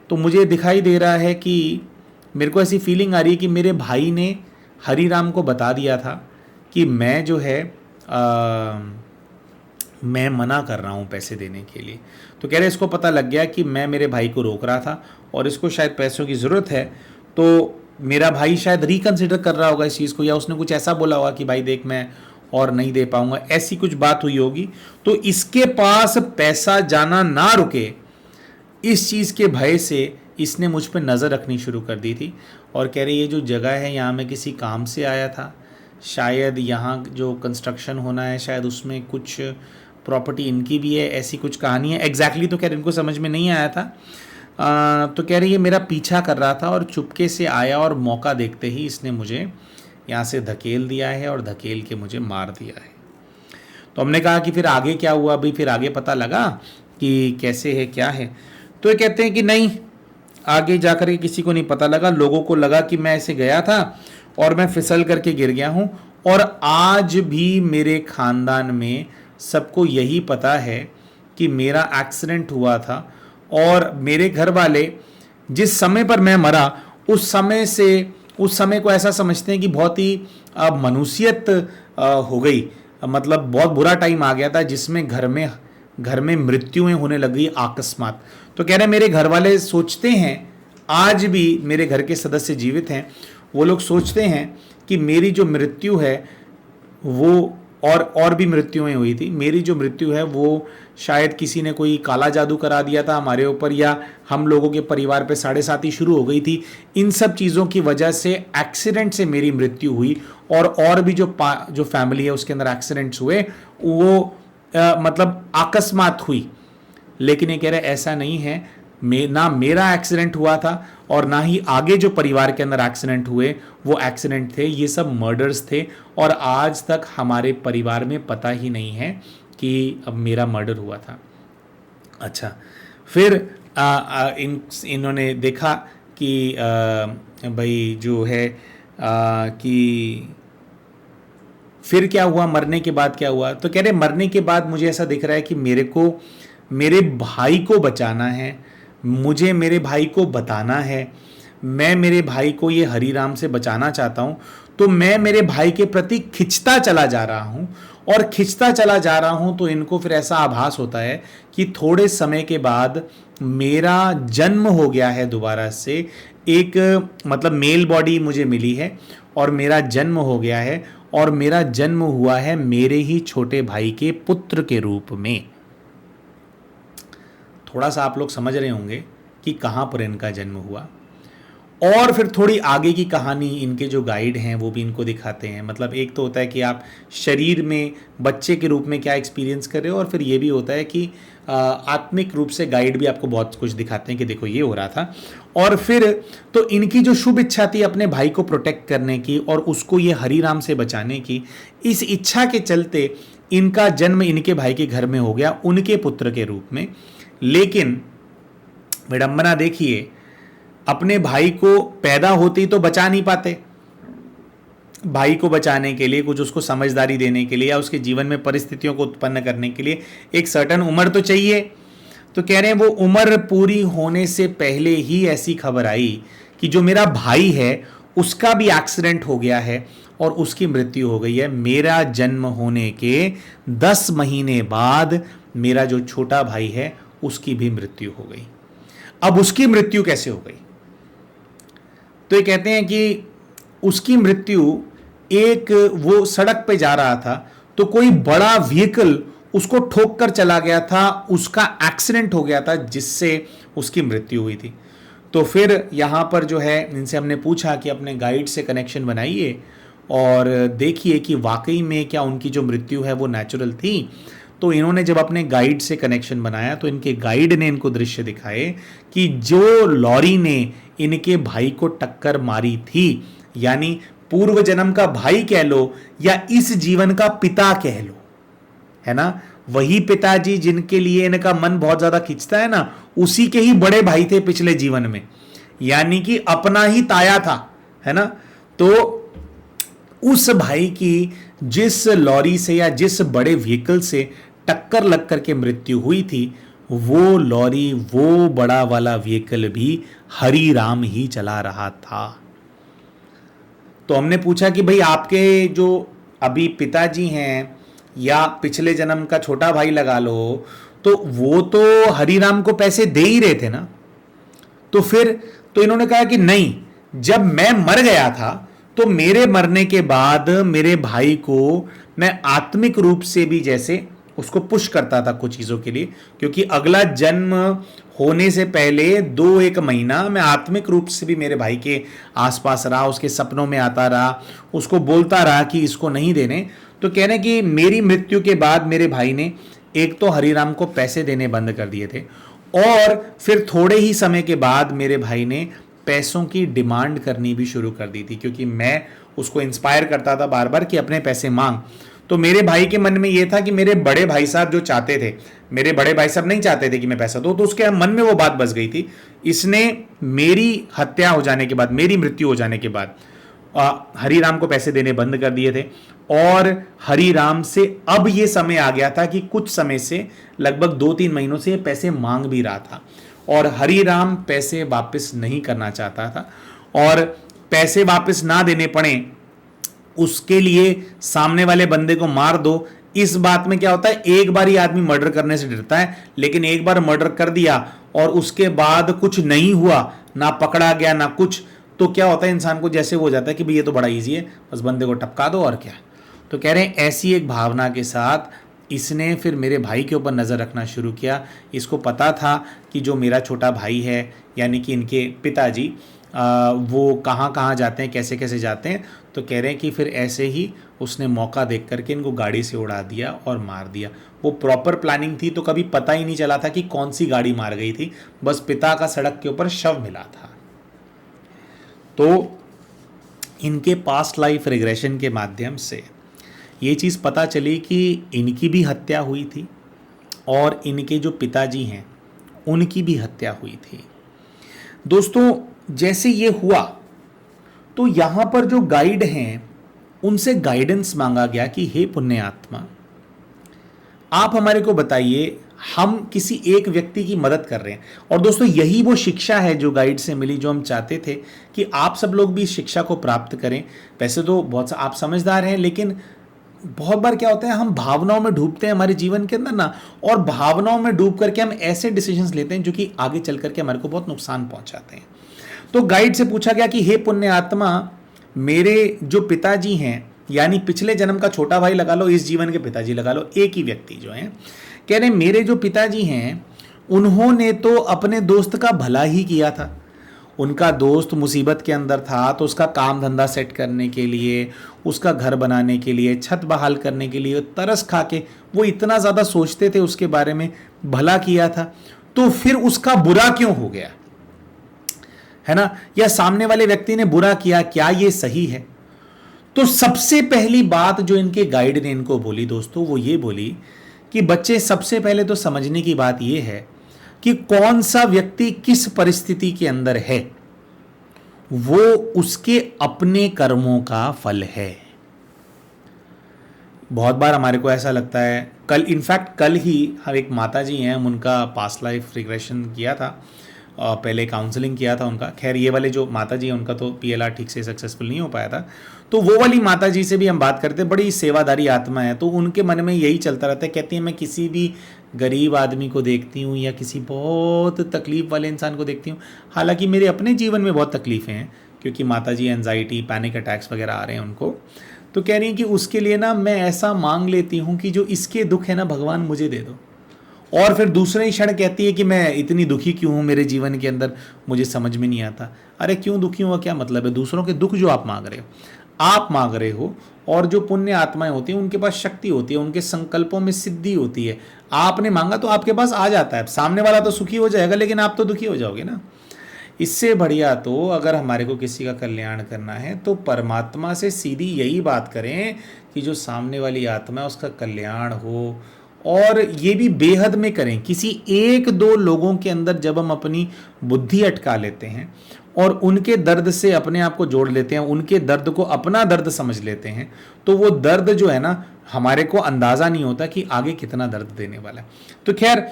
तो मुझे दिखाई दे रहा है कि मेरे को ऐसी फीलिंग आ रही है कि मेरे भाई ने हरि राम को बता दिया था कि मैं जो है मैं मना कर रहा हूँ पैसे देने के लिए। तो कह रहे इसको पता लग गया कि मैं मेरे भाई को रोक रहा था और इसको शायद पैसों की ज़रूरत है, तो मेरा भाई शायद रिकन्सिडर कर रहा होगा इस चीज़ को, या उसने कुछ ऐसा बोला होगा कि भाई देख मैं और नहीं दे पाऊंगा, ऐसी कुछ बात हुई होगी। तो इसके पास पैसा जाना ना रुके इस चीज़ के भय से इसने मुझ पर नज़र रखनी शुरू कर दी थी। और कह रहे ये जो जगह है यहाँ मैं किसी काम से आया था, शायद यहाँ जो कंस्ट्रक्शन होना है शायद उसमें कुछ प्रॉपर्टी इनकी भी है, ऐसी कुछ कहानी है। एग्जैक्टली तो कह रहे इनको समझ में नहीं आया था। तो कह रहे ये मेरा पीछा कर रहा था और चुपके से आया और मौका देखते ही इसने मुझे यहाँ से धकेल दिया है और धकेल के मुझे मार दिया है। तो हमने कहा कि फिर आगे क्या हुआ, अभी फिर आगे पता लगा कि कैसे है क्या है। तो ये कहते हैं कि नहीं, आगे जाकर के किसी को नहीं पता लगा, लोगों को लगा कि मैं ऐसे गया था और मैं फिसल करके गिर गया हूँ। और आज भी मेरे खानदान में सबको यही पता है कि मेरा एक्सीडेंट हुआ था और मेरे घर वाले जिस समय पर मैं मरा उस समय को ऐसा समझते हैं कि बहुत ही मनुष्यत हो गई, मतलब बहुत बुरा टाइम आ गया था जिसमें घर में मृत्युएं होने लगी अकस्मात। तो कह रहे मेरे घर वाले सोचते हैं, आज भी मेरे घर के सदस्य जीवित हैं, वो लोग सोचते हैं कि मेरी जो मृत्यु है वो और भी मृत्युएं हुई थी, मेरी जो मृत्यु है वो शायद किसी ने कोई काला जादू करा दिया था हमारे ऊपर, या हम लोगों के परिवार पे 7.5 शुरू हो गई थी। इन सब चीज़ों की वजह से एक्सीडेंट से मेरी मृत्यु हुई और भी जो फैमिली है उसके अंदर एक्सीडेंट्स हुए वो मतलब अकस्मात हुई। लेकिन ये कह रहे ऐसा नहीं है, ना मेरा एक्सीडेंट हुआ था और ना ही आगे जो परिवार के अंदर एक्सीडेंट हुए वो एक्सीडेंट थे, ये सब मर्डर्स थे और आज तक हमारे परिवार में पता ही नहीं है कि अब मेरा मर्डर हुआ था। अच्छा, फिर इन्होंने देखा कि भाई जो है कि फिर क्या हुआ, मरने के बाद क्या हुआ। तो कह रहे मरने के बाद मुझे ऐसा दिख रहा है कि मेरे भाई को बचाना है, मुझे मेरे भाई को बताना है, मैं मेरे भाई को ये हरि राम से बचाना चाहता हूँ। तो मैं मेरे भाई के प्रति खिंचता चला जा रहा हूं, और खिंचता चला जा रहा हूं तो इनको फिर ऐसा आभास होता है कि थोड़े समय के बाद मेरा जन्म हो गया है दोबारा से, एक मतलब मेल बॉडी मुझे मिली है और मेरा जन्म हो गया है, और मेरा जन्म हुआ है मेरे ही छोटे भाई के पुत्र के रूप में। थोड़ा सा आप लोग समझ रहे होंगे कि कहां पर इनका जन्म हुआ। और फिर थोड़ी आगे की कहानी इनके जो गाइड हैं वो भी इनको दिखाते हैं। मतलब एक तो होता है कि आप शरीर में बच्चे के रूप में क्या एक्सपीरियंस कर रहे हो, और फिर ये भी होता है कि आत्मिक रूप से गाइड भी आपको बहुत कुछ दिखाते हैं कि देखो ये हो रहा था। और फिर तो इनकी जो शुभ इच्छा थी अपने भाई को प्रोटेक्ट करने की और उसको ये हरिराम से बचाने की, इस इच्छा के चलते इनका जन्म इनके भाई के घर में हो गया उनके पुत्र के रूप में। लेकिन विडंबना देखिए, अपने भाई को पैदा होते ही तो बचा नहीं पाते। भाई को बचाने के लिए, कुछ उसको समझदारी देने के लिए या उसके जीवन में परिस्थितियों को उत्पन्न करने के लिए एक सर्टेन उम्र तो चाहिए। तो कह रहे हैं वो उम्र पूरी होने से पहले ही ऐसी खबर आई कि जो मेरा भाई है उसका भी एक्सीडेंट हो गया है और उसकी मृत्यु हो गई है। मेरा जन्म होने के 10 महीने बाद मेरा जो छोटा भाई है उसकी भी मृत्यु हो गई। अब उसकी मृत्यु कैसे हो गई? तो ये कहते हैं कि उसकी मृत्यु, एक वो सड़क पे जा रहा था तो कोई बड़ा व्हीकल उसको ठोक कर चला गया था, उसका एक्सीडेंट हो गया था जिससे उसकी मृत्यु हुई थी। तो फिर यहाँ पर जो है इनसे हमने पूछा कि अपने गाइड से कनेक्शन बनाइए और देखिए कि वाकई में क्या उनकी जो मृत्यु है वो नेचुरल थी। तो इन्होंने जब अपने गाइड से कनेक्शन बनाया तो इनके गाइड ने इनको दृश्य दिखाए कि जो लॉरी ने इनके भाई को टक्कर मारी थी, यानी पूर्व जन्म का भाई कह लो या इस जीवन का पिता कह लो, है ना, वही पिताजी जिनके लिए इनका मन बहुत ज्यादा खिंचता है ना, उसी के ही बड़े भाई थे पिछले जीवन में, यानी कि अपना ही ताया था, है ना। तो उस भाई की जिस लॉरी से या जिस बड़े व्हीकल से टक्कर लग करके मृत्यु हुई थी, वो लॉरी, वो बड़ा वाला व्हीकल भी हरि राम ही चला रहा था। तो हमने पूछा कि भाई आपके जो अभी पिताजी हैं या पिछले जन्म का छोटा भाई लगा लो, तो वो तो हरि राम को पैसे दे ही रहे थे ना। तो फिर तो इन्होंने कहा कि नहीं, जब मैं मर गया था तो मेरे मरने के बाद मेरे भाई को मैं आत्मिक रूप से भी जैसे उसको पुश करता था कुछ चीजों के लिए, क्योंकि अगला जन्म होने से पहले 2-1 महीना मैं आत्मिक रूप से भी मेरे भाई के आसपास रहा, उसके सपनों में आता रहा, उसको बोलता रहा कि इसको नहीं देने। तो कह रहे कि मेरी मृत्यु के बाद मेरे भाई ने एक तो हरिराम को पैसे देने बंद कर दिए थे, और फिर थोड़े ही समय के बाद मेरे भाई ने पैसों की डिमांड करनी भी शुरू कर दी थी, क्योंकि मैं उसको इंस्पायर करता था बार बार कि अपने पैसे मांग। तो मेरे भाई के मन में यह था कि मेरे बड़े भाई साहब जो चाहते थे, मेरे बड़े भाई साहब नहीं चाहते थे कि मैं पैसा दूं, तो उसके मन में वो बात बस गई थी। इसने मेरी हत्या हो जाने के बाद, मेरी मृत्यु हो जाने के बाद हरिराम को पैसे देने बंद कर दिए थे, और हरिराम से अब ये समय आ गया था कि कुछ समय से लगभग 2-3 महीनों से ये पैसे मांग भी रहा था, और हरिराम पैसे वापस नहीं करना चाहता था, और पैसे वापस ना देने पड़े उसके लिए सामने वाले बंदे को मार दो। इस बात में क्या होता है, एक बार ही आदमी मर्डर करने से डरता है, लेकिन एक बार मर्डर कर दिया और उसके बाद कुछ नहीं हुआ, ना पकड़ा गया ना कुछ, तो क्या होता है इंसान को जैसे वो हो जाता है कि भाई ये तो बड़ा इजी है, बस बंदे को टपका दो और क्या। तो कह रहे हैं ऐसी एक भावना के साथ इसने फिर मेरे भाई के ऊपर नज़र रखना शुरू किया। इसको पता था कि जो मेरा छोटा भाई है, यानी कि इनके पिताजी, वो कहाँ कहाँ जाते हैं, कैसे कैसे जाते हैं। तो कह रहे हैं कि फिर ऐसे ही उसने मौका देख करके इनको गाड़ी से उड़ा दिया और मार दिया। वो प्रॉपर प्लानिंग थी, तो कभी पता ही नहीं चला था कि कौन सी गाड़ी मार गई थी, बस पिता का सड़क के ऊपर शव मिला था। तो इनके पास्ट लाइफ रिग्रेशन के माध्यम से ये चीज़ पता चली कि इनकी भी हत्या हुई थी और इनके जो पिताजी हैं उनकी भी हत्या हुई थी। दोस्तों, जैसे ये हुआ तो यहाँ पर जो गाइड हैं उनसे गाइडेंस मांगा गया कि हे पुण्य आत्मा, आप हमारे को बताइए हम किसी एक व्यक्ति की मदद कर रहे हैं। और दोस्तों यही वो शिक्षा है जो गाइड से मिली, जो हम चाहते थे कि आप सब लोग भी इस शिक्षा को प्राप्त करें। वैसे तो बहुत आप समझदार हैं, लेकिन बहुत बार क्या होता है, हम भावनाओं में डूबते हैं हमारे जीवन के अंदर ना, और भावनाओं में डूब करके हम ऐसे डिसीजंस लेते हैं जो कि आगे चल करके हमारे को बहुत नुकसान पहुंचाते हैं। तो गाइड से पूछा गया कि हे पुण्य आत्मा, मेरे जो पिताजी हैं, यानी पिछले जन्म का छोटा भाई लगा लो, इस जीवन के पिताजी लगा लो, एक ही व्यक्ति जो है, कह रहे मेरे जो पिताजी हैं उन्होंने तो अपने दोस्त का भला ही किया था। उनका दोस्त मुसीबत के अंदर था तो उसका काम धंधा सेट करने के लिए, उसका घर बनाने के लिए, छत बहाल करने के लिए तरस खा के वो इतना ज़्यादा सोचते थे, उसके बारे में भला किया था, तो फिर उसका बुरा क्यों हो गया, है ना? या सामने वाले व्यक्ति ने बुरा किया, क्या ये सही है? तो सबसे पहली बात जो इनके गाइड ने इनको बोली दोस्तों, वो ये बोली कि बच्चे, सबसे पहले तो समझने की बात यह है कि कौन सा व्यक्ति किस परिस्थिति के अंदर है, वो उसके अपने कर्मों का फल है। बहुत बार हमारे को ऐसा लगता है, कल ही हम एक माता जी हैं, हम उनका पास्ट लाइफ रिग्रेशन किया था, पहले काउंसलिंग किया था उनका। खैर ये वाले जो माता जी हैं उनका तो PLR ठीक से सक्सेसफुल नहीं हो पाया था, तो वो वाली माता जी से भी हम बात करते, बड़ी सेवादारी आत्मा है, तो उनके मन में यही चलता रहता है। कहती है मैं किसी भी गरीब आदमी को देखती हूँ या किसी बहुत तकलीफ वाले इंसान को देखती हूँ, हालांकि मेरे अपने जीवन में बहुत तकलीफ़ें हैं, क्योंकि माता जी एंजाइटी, पैनिक अटैक्स वगैरह आ रहे हैं उनको, तो कह रही हैं कि उसके लिए ना मैं ऐसा मांग लेती हूँ कि जो इसके दुख है ना भगवान मुझे दे दो। और फिर दूसरे ही क्षण कहती है कि मैं इतनी दुखी क्यों हूँ मेरे जीवन के अंदर, मुझे समझ में नहीं आता। अरे क्यों दुखी हुआ, क्या मतलब है? दूसरों के दुख जो आप मांग रहे हो, आप मांग रहे हो, और जो पुण्य आत्माएं होती हैं उनके पास शक्ति होती है, उनके संकल्पों में सिद्धि होती है। आपने मांगा तो आपके पास आ जाता है। सामने वाला तो सुखी हो जाएगा, लेकिन आप तो दुखी हो जाओगे ना। इससे बढ़िया तो अगर हमारे को किसी का कल्याण करना है तो परमात्मा से सीधी यही बात करें कि जो सामने वाली आत्मा है उसका कल्याण हो, और ये भी बेहद में करें। किसी एक दो लोगों के अंदर जब हम अपनी बुद्धि अटका लेते हैं और उनके दर्द से अपने आप को जोड़ लेते हैं, उनके दर्द को अपना दर्द समझ लेते हैं, तो वो दर्द जो है ना, हमारे को अंदाज़ा नहीं होता कि आगे कितना दर्द देने वाला है। तो खैर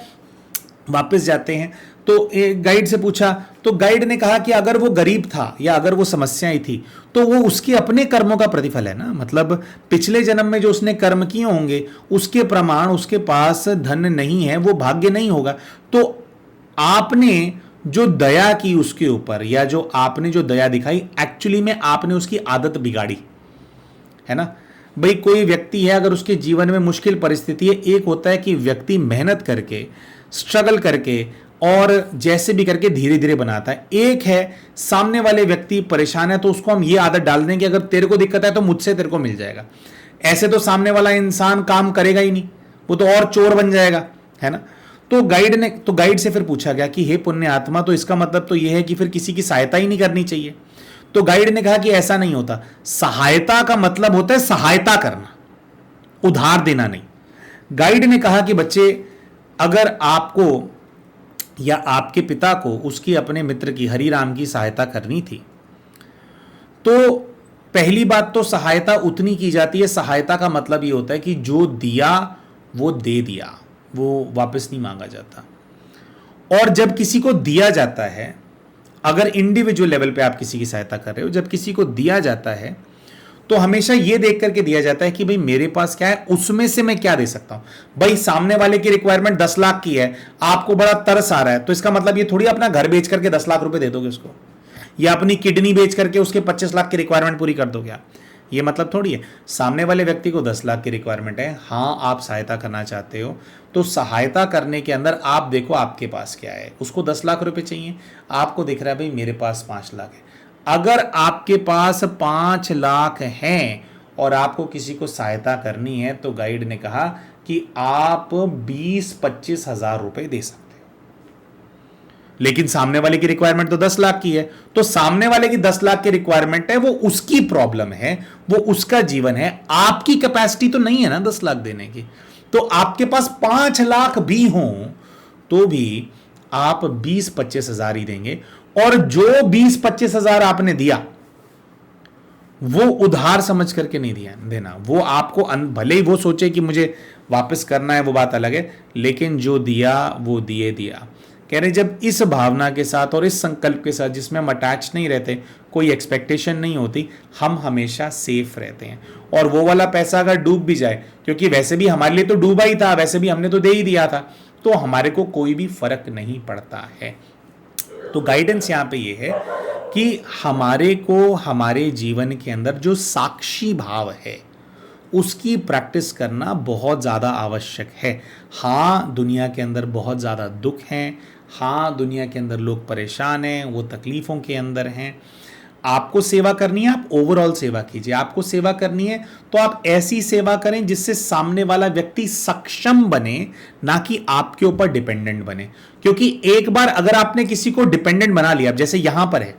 वापस जाते हैं, तो गाइड से पूछा, तो गाइड ने कहा कि अगर वो गरीब था या अगर वो समस्याएं थी तो वो उसके अपने कर्मों का प्रतिफल है ना। मतलब पिछले जन्म में जो उसने कर्म किए होंगे उसके प्रमाण उसके पास धन नहीं है, वो भाग्य नहीं होगा। तो आपने जो दया की उसके ऊपर, या जो आपने जो दया दिखाई, एक्चुअली में आपने उसकी आदत बिगाड़ी है ना। भाई कोई व्यक्ति है, अगर उसके जीवन में मुश्किल परिस्थिति है, एक होता है कि व्यक्ति मेहनत करके, स्ट्रगल करके और जैसे भी करके धीरे धीरे बनाता है। एक है सामने वाले व्यक्ति परेशान है तो उसको हम ये आदत डाल दें कि अगर तेरे को दिक्कत है तो मुझसे तेरे को मिल जाएगा। ऐसे तो सामने वाला इंसान काम करेगा ही नहीं, वो तो और चोर बन जाएगा, है ना। तो गाइड से फिर पूछा गया कि हे पुण्य आत्मा, तो इसका मतलब तो ये है कि फिर किसी की सहायता ही नहीं करनी चाहिए। तो गाइड ने कहा कि ऐसा नहीं होता। सहायता का मतलब होता है सहायता करना, उधार देना नहीं। गाइड ने कहा कि बच्चे, अगर आपको या आपके पिता को उसकी अपने मित्र की, हरिराम की सहायता करनी थी, तो पहली बात तो सहायता उतनी की जाती है। सहायता का मतलब ये होता है कि जो दिया वो दे दिया, वो वापस नहीं मांगा जाता। और जब किसी को दिया जाता है, अगर इंडिविजुअल लेवल पे आप किसी की सहायता कर रहे हो, जब किसी को दिया जाता है तो हमेशा ये देख करके दिया जाता है कि भाई मेरे पास क्या है, उसमें से मैं क्या दे सकता हूं। भाई सामने वाले की रिक्वायरमेंट 10 लाख की है, आपको बड़ा तरस आ रहा है, तो इसका मतलब ये थोड़ी अपना घर बेच करके 10 लाख रुपए दे दोगे उसको, या अपनी किडनी बेच करके उसके 25 लाख की रिक्वायरमेंट पूरी कर दोगे आप। ये मतलब थोड़ी है। सामने वाले व्यक्ति को 10 लाख की रिक्वायरमेंट है, हाँ आप सहायता करना चाहते हो, तो सहायता करने के अंदर आप देखो आपके पास क्या है। उसको 10 लाख रुपए चाहिए, आपको दिख रहा है भाई मेरे पास 5 लाख है। अगर आपके पास 5 लाख हैं और आपको किसी को सहायता करनी है, तो गाइड ने कहा कि आप 20-25 हजार रुपए दे सकते हो। लेकिन सामने वाले की रिक्वायरमेंट तो 10 लाख की है, तो सामने वाले की 10 लाख की रिक्वायरमेंट है, वो उसकी प्रॉब्लम है, वो उसका जीवन है। आपकी कैपेसिटी तो नहीं है ना 10 लाख देने की। तो आपके पास 5 लाख भी हों तो भी आप 20-25 हजार ही देंगे। और जो 20-25 हजार आपने दिया वो उधार समझ करके नहीं दिया देना, वो आपको भले ही वो सोचे कि मुझे वापस करना है, वो बात अलग है, लेकिन जो दिया वो दिए दिया। कह रहे जब इस भावना के साथ और इस संकल्प के साथ जिसमें हम अटैच नहीं रहते, कोई एक्सपेक्टेशन नहीं होती, हम हमेशा सेफ रहते हैं। और वो वाला पैसा अगर डूब भी जाए, क्योंकि वैसे भी हमारे लिए तो डूबा ही था, वैसे भी हमने तो दे ही दिया था, तो हमारे को कोई भी फर्क नहीं पड़ता है। तो गाइडेंस यहाँ पे ये है कि हमारे को हमारे जीवन के अंदर जो साक्षी भाव है उसकी प्रैक्टिस करना बहुत ज़्यादा आवश्यक है। हाँ, दुनिया के अंदर बहुत ज़्यादा दुख हैं, हाँ दुनिया के अंदर लोग परेशान हैं, वो तकलीफ़ों के अंदर हैं। आपको सेवा करनी है, आप ओवरऑल सेवा कीजिए। आपको सेवा करनी है तो आप ऐसी सेवा करें जिससे सामने वाला व्यक्ति सक्षम बने, ना कि आपके ऊपर डिपेंडेंट बने। क्योंकि एक बार अगर आपने किसी को डिपेंडेंट बना लिया, जैसे यहां पर है,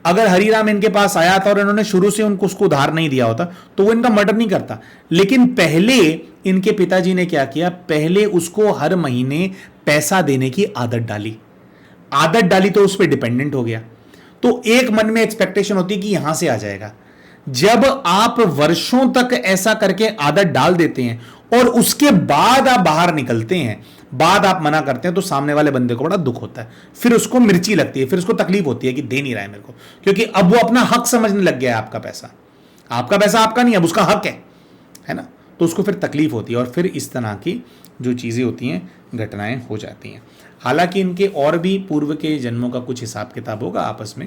अगर हरिराम इनके पास आया था और इन्होंने शुरू से उनको उसको उधार नहीं दिया होता तो वो इनका मर्डर नहीं करता। लेकिन पहले इनके पिताजी ने क्या किया, पहले उसको हर महीने पैसा देने की आदत डाली तो उस पर डिपेंडेंट हो गया। तो एक मन में एक्सपेक्टेशन होती है कि यहां से आ जाएगा। जब आप वर्षों तक ऐसा करके आदत डाल देते हैं और उसके बाद आप बाहर निकलते हैं, बाद आप मना करते हैं, तो सामने वाले बंदे को बड़ा दुख होता है, फिर उसको मिर्ची लगती है, फिर उसको तकलीफ होती है कि दे नहीं रहा है मेरे को, क्योंकि अब वो अपना हक समझने लग गया है। आपका पैसा आपका नहीं, अब उसका हक है ना, तो उसको फिर तकलीफ होती है और फिर इस तरह की जो चीजें होती हैं, घटनाएं हो जाती हैं। हालांकि इनके और भी पूर्व के जन्मों का कुछ हिसाब किताब होगा आपस में,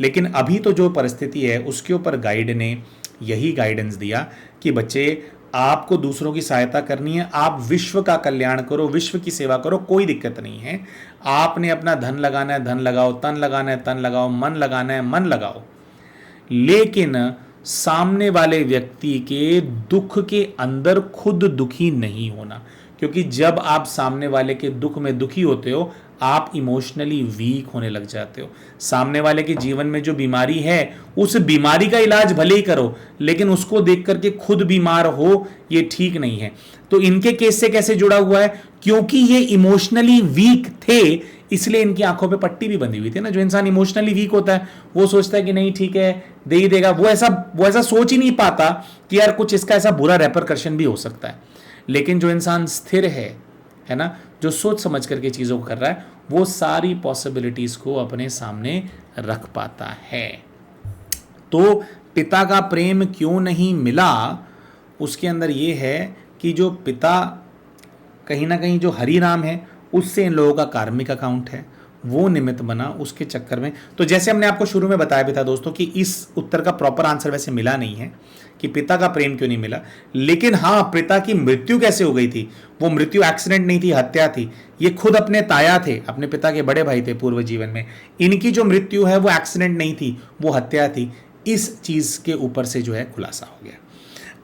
लेकिन अभी तो जो परिस्थिति है उसके ऊपर गाइड ने यही गाइडेंस दिया कि बच्चे, आपको दूसरों की सहायता करनी है, आप विश्व का कल्याण करो, विश्व की सेवा करो, कोई दिक्कत नहीं है। आपने अपना धन लगाना है धन लगाओ, तन लगाना है तन लगाओ, मन लगाना है मन लगाओ, लेकिन सामने वाले व्यक्ति के दुख के अंदर खुद दुखी नहीं होना। क्योंकि जब आप सामने वाले के दुख में दुखी होते हो, आप इमोशनली वीक होने लग जाते हो। सामने वाले के जीवन में जो बीमारी है, उस बीमारी का इलाज भले ही करो, लेकिन उसको देख करके खुद बीमार हो, ये ठीक नहीं है। तो इनके केस से कैसे जुड़ा हुआ है, क्योंकि ये इमोशनली वीक थे, इसलिए इनकी आंखों पे पट्टी भी बंधी हुई थी ना। जो इंसान इमोशनली वीक होता है वो सोचता है कि नहीं ठीक है, दे ही देगा। वो ऐसा सोच ही नहीं पाता कि यार कुछ इसका ऐसा बुरा रेपरकशन भी हो सकता है। लेकिन जो इंसान स्थिर है ना, जो सोच समझ करके चीज़ों को कर रहा है, वो सारी पॉसिबिलिटीज़ को अपने सामने रख पाता है। तो पिता का प्रेम क्यों नहीं मिला, उसके अंदर ये है कि जो पिता कहीं ना कहीं जो हरिराम है उससे इन लोगों का कार्मिक अकाउंट है, वो निमित्त बना उसके चक्कर में। तो जैसे हमने आपको शुरू में बताया भी था दोस्तों कि इस उत्तर का प्रॉपर आंसर वैसे मिला नहीं है कि पिता का प्रेम क्यों नहीं मिला, लेकिन हाँ, पिता की मृत्यु कैसे हो गई थी। वो मृत्यु एक्सीडेंट नहीं थी, हत्या थी। ये खुद अपने ताया थे, अपने पिता के बड़े भाई थे पूर्व जीवन में। इनकी जो मृत्यु है वो एक्सीडेंट नहीं थी, वो हत्या थी। इस चीज के ऊपर से जो है खुलासा हो गया।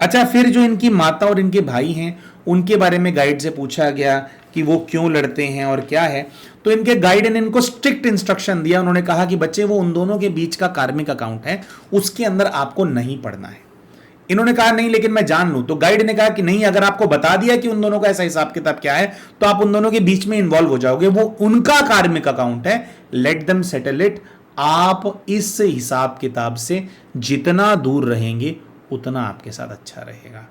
अच्छा, फिर जो इनकी माता और इनके भाई हैं उनके बारे में गाइड से पूछा गया कि वो क्यों लड़ते हैं और क्या है। तो इनके गाइड ने इनको स्ट्रिक्ट इंस्ट्रक्शन दिया। उन्होंने कहा कि बच्चे, वो उन दोनों के बीच का कार्मिक अकाउंट है, उसके अंदर आपको नहीं पढ़ना है। इन्होंने कहा नहीं, लेकिन मैं जान लूं। तो गाइड ने कहा कि नहीं, अगर आपको बता दिया कि उन दोनों का ऐसा हिसाब किताब क्या है, तो आप उन दोनों के बीच में इन्वॉल्व हो जाओगे। वो उनका कार्मिक अकाउंट है, लेट देम सेटल इट। आप इस हिसाब किताब से जितना दूर रहेंगे उतना आपके साथ अच्छा रहेगा।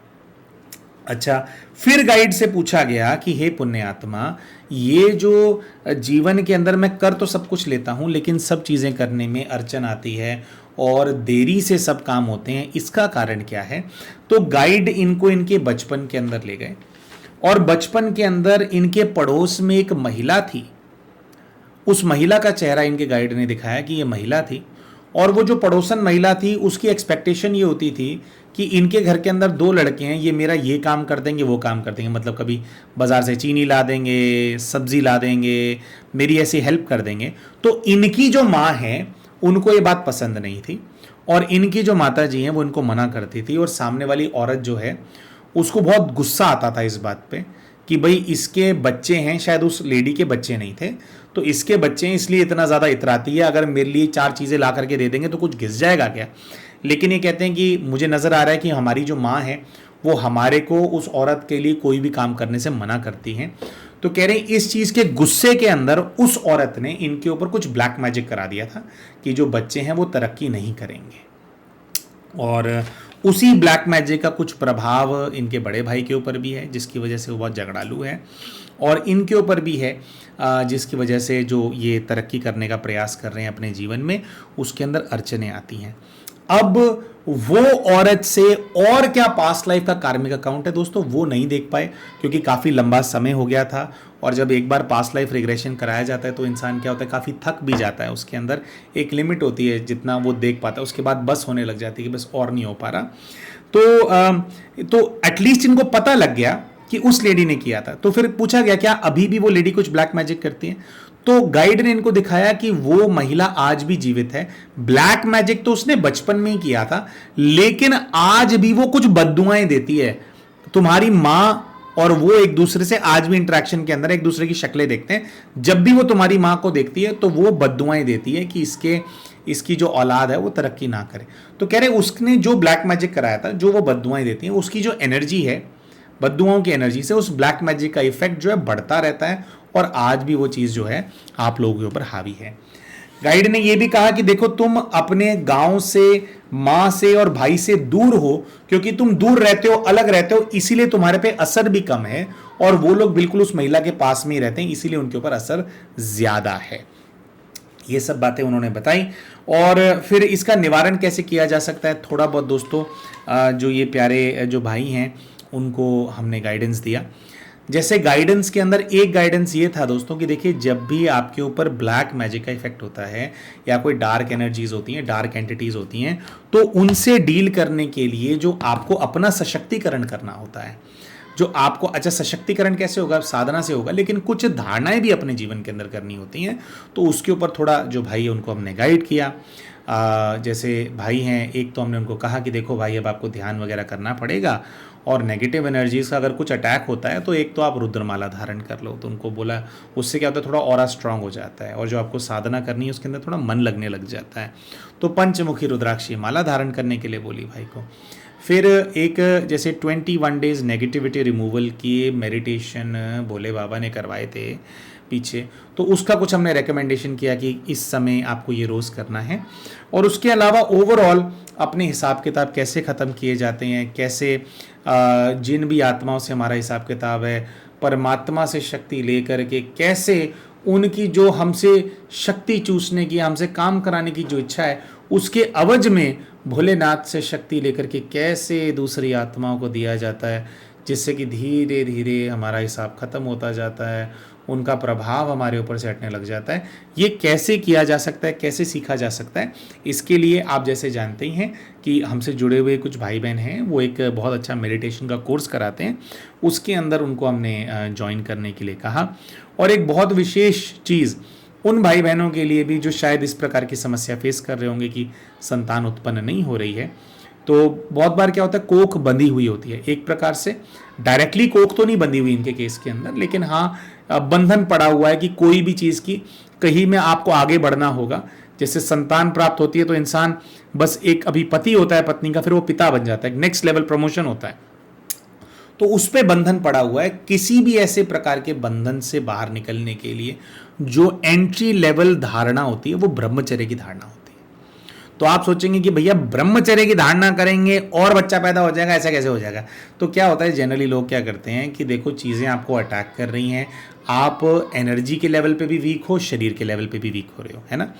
अच्छा, फिर गाइड से पूछा गया कि हे पुण्य आत्मा, ये जो जीवन के अंदर मैं कर तो सब कुछ लेता हूं, लेकिन सब चीजें करने में अड़चन आती है और देरी से सब काम होते हैं, इसका कारण क्या है। तो गाइड इनको इनके बचपन के अंदर ले गए और बचपन के अंदर इनके पड़ोस में एक महिला थी। उस महिला का चेहरा इनके गाइड ने दिखाया कि ये महिला थी, और वो जो पड़ोसन महिला थी उसकी एक्सपेक्टेशन ये होती थी कि इनके घर के अंदर दो लड़के हैं, ये मेरा ये काम कर देंगे वो काम कर देंगे, मतलब कभी बाज़ार से चीनी ला देंगे, सब्जी ला देंगे, मेरी ऐसी हेल्प कर देंगे। तो इनकी जो माँ है उनको ये बात पसंद नहीं थी, और इनकी जो माता जी हैं वो इनको मना करती थी। और सामने वाली औरत जो है उसको बहुत गुस्सा आता था इस बात पे कि भाई इसके बच्चे हैं, शायद उस लेडी के बच्चे नहीं थे, तो इसके बच्चे हैं इसलिए इतना ज़्यादा इतराती है, अगर मेरे लिए 4 चीज़ें ला करके दे देंगे तो कुछ घिस जाएगा क्या। लेकिन ये कहते हैं कि मुझे नज़र आ रहा है कि हमारी जो माँ है वो हमारे को उस औरत के लिए कोई भी काम करने से मना करती हैं। तो कह रहे हैं इस चीज़ के गुस्से के अंदर उस औरत ने इनके ऊपर कुछ ब्लैक मैजिक करा दिया था कि जो बच्चे हैं वो तरक्की नहीं करेंगे। और उसी ब्लैक मैजिक का कुछ प्रभाव इनके बड़े भाई के ऊपर भी है, जिसकी वजह से वो बहुत झगड़ालू है, और इनके ऊपर भी है, जिसकी वजह से जो ये तरक्की करने का प्रयास कर रहे हैं अपने जीवन में, उसके अंदर अड़चनें आती हैं। अब वो औरत से और क्या पास्ट लाइफ का कार्मिक अकाउंट है दोस्तों, वो नहीं देख पाए क्योंकि काफ़ी लंबा समय हो गया था। और जब एक बार पास्ट लाइफ रिग्रेशन कराया जाता है तो इंसान क्या होता है, काफ़ी थक भी जाता है। उसके अंदर एक लिमिट होती है जितना वो देख पाता है, उसके बाद बस होने लग जाती है कि बस और नहीं हो पा रहा। तो एटलीस्ट इनको पता लग गया कि उस लेडी ने किया था। तो फिर पूछा गया क्या अभी भी वो लेडी कुछ ब्लैक मैजिक करती है? तो गाइड ने इनको दिखाया कि वो महिला आज भी जीवित है। ब्लैक मैजिक तो उसने बचपन में ही किया था, लेकिन आज भी वो कुछ बद्दुआएं देती है। तुम्हारी मां और वो एक दूसरे से आज भी इंटरेक्शन के अंदर एक दूसरे की शक्लें देखते हैं। जब भी वो तुम्हारी मां को देखती है तो वो बद्दुआएं देती है कि इसकी जो औलाद है वो तरक्की ना करे। तो कह रहे उसने जो ब्लैक मैजिक कराया था, जो वो बद्दुआएं देती हैं, उसकी जो एनर्जी है, बद्दुआओं की एनर्जी से उस ब्लैक मैजिक का इफेक्ट जो है बढ़ता रहता है, और आज भी वो चीज़ जो है आप लोगों के ऊपर हावी है। गाइड ने यह भी कहा कि देखो तुम अपने गांव से, मां से और भाई से दूर हो, क्योंकि तुम दूर रहते हो, अलग रहते हो, इसीलिए तुम्हारे पे असर भी कम है, और वो लोग बिल्कुल उस महिला के पास में ही रहते हैं, इसीलिए उनके ऊपर असर ज्यादा है। ये सब बातें उन्होंने बताई। और फिर इसका निवारण कैसे किया जा सकता है, थोड़ा बहुत दोस्तों जो ये प्यारे जो भाई हैं उनको हमने गाइडेंस दिया। जैसे गाइडेंस के अंदर एक गाइडेंस ये था दोस्तों कि देखिए, जब भी आपके ऊपर ब्लैक मैजिक का इफेक्ट होता है या कोई डार्क एनर्जीज होती हैं, डार्क एंटिटीज होती हैं, तो उनसे डील करने के लिए जो आपको अपना सशक्तिकरण करना होता है, जो आपको, अच्छा सशक्तिकरण कैसे होगा, साधना से होगा, लेकिन कुछ धारणाएं भी अपने जीवन के अंदर करनी होती हैं। तो उसके ऊपर थोड़ा जो भाई है उनको हमने गाइड किया। जैसे भाई हैं, एक तो हमने उनको कहा कि देखो भाई, अब आपको ध्यान वगैरह करना पड़ेगा, और नेगेटिव एनर्जीज का अगर कुछ अटैक होता है तो एक तो आप रुद्रमाला धारण कर लो। तो उनको बोला उससे क्या होता है, थोड़ा ऑरा स्ट्रांग हो जाता है, और जो आपको साधना करनी है उसके अंदर थोड़ा मन लगने लग जाता है। तो पंचमुखी रुद्राक्षी माला धारण करने के लिए बोली भाई को। फिर एक जैसे 21 डेज नेगेटिविटी रिमूवल की मेडिटेशन भोले बाबा ने करवाए थे पीछे, तो उसका कुछ हमने रिकमेंडेशन किया कि इस समय आपको ये रोज़ करना है। और उसके अलावा ओवरऑल अपने हिसाब किताब कैसे ख़त्म किए जाते हैं, कैसे जिन भी आत्माओं से हमारा हिसाब किताब है, परमात्मा से शक्ति लेकर के कैसे उनकी जो हमसे शक्ति चूसने की, हमसे काम कराने की जो इच्छा है, उसके अवज में भोलेनाथ से शक्ति लेकर के कैसे दूसरी आत्माओं को दिया जाता है, जिससे कि धीरे धीरे हमारा हिसाब खत्म होता जाता है, उनका प्रभाव हमारे ऊपर से हटने लग जाता है। ये कैसे किया जा सकता है, कैसे सीखा जा सकता है, इसके लिए आप जैसे जानते ही हैं कि हमसे जुड़े हुए कुछ भाई बहन हैं, वो एक बहुत अच्छा मेडिटेशन का कोर्स कराते हैं, उसके अंदर उनको हमने ज्वाइन करने के लिए कहा। और एक बहुत विशेष चीज़ उन भाई बहनों के लिए भी जो शायद इस प्रकार की समस्या फेस कर रहे होंगे कि संतान उत्पन्न नहीं हो रही है, तो बहुत बार क्या होता है, कोख बंधी हुई होती है। एक प्रकार से डायरेक्टली कोख तो नहीं बंधी हुई इनके केस के अंदर, लेकिन हाँ बंधन पड़ा हुआ है कि कोई भी चीज़ की कहीं में आपको आगे बढ़ना होगा। जैसे संतान प्राप्त होती है तो इंसान बस एक अभी पति होता है पत्नी का, फिर वो पिता बन जाता है, नेक्स्ट लेवल प्रमोशन होता है, तो उस पे बंधन पड़ा हुआ है। किसी भी ऐसे प्रकार के बंधन से बाहर निकलने के लिए जो एंट्री लेवल धारणा होती है वो ब्रह्मचर्य की धारणा होती है। तो आप सोचेंगे कि भैया ब्रह्मचर्य की धारणा करेंगे और बच्चा पैदा हो जाएगा, ऐसा कैसे हो जाएगा? तो क्या होता है, जनरली लोग क्या करते हैं कि देखो चीज़ें आपको अटैक कर रही हैं, आप एनर्जी के लेवल पे भी वीक हो, शरीर के लेवल पे भी वीक हो रहे हो, है ना।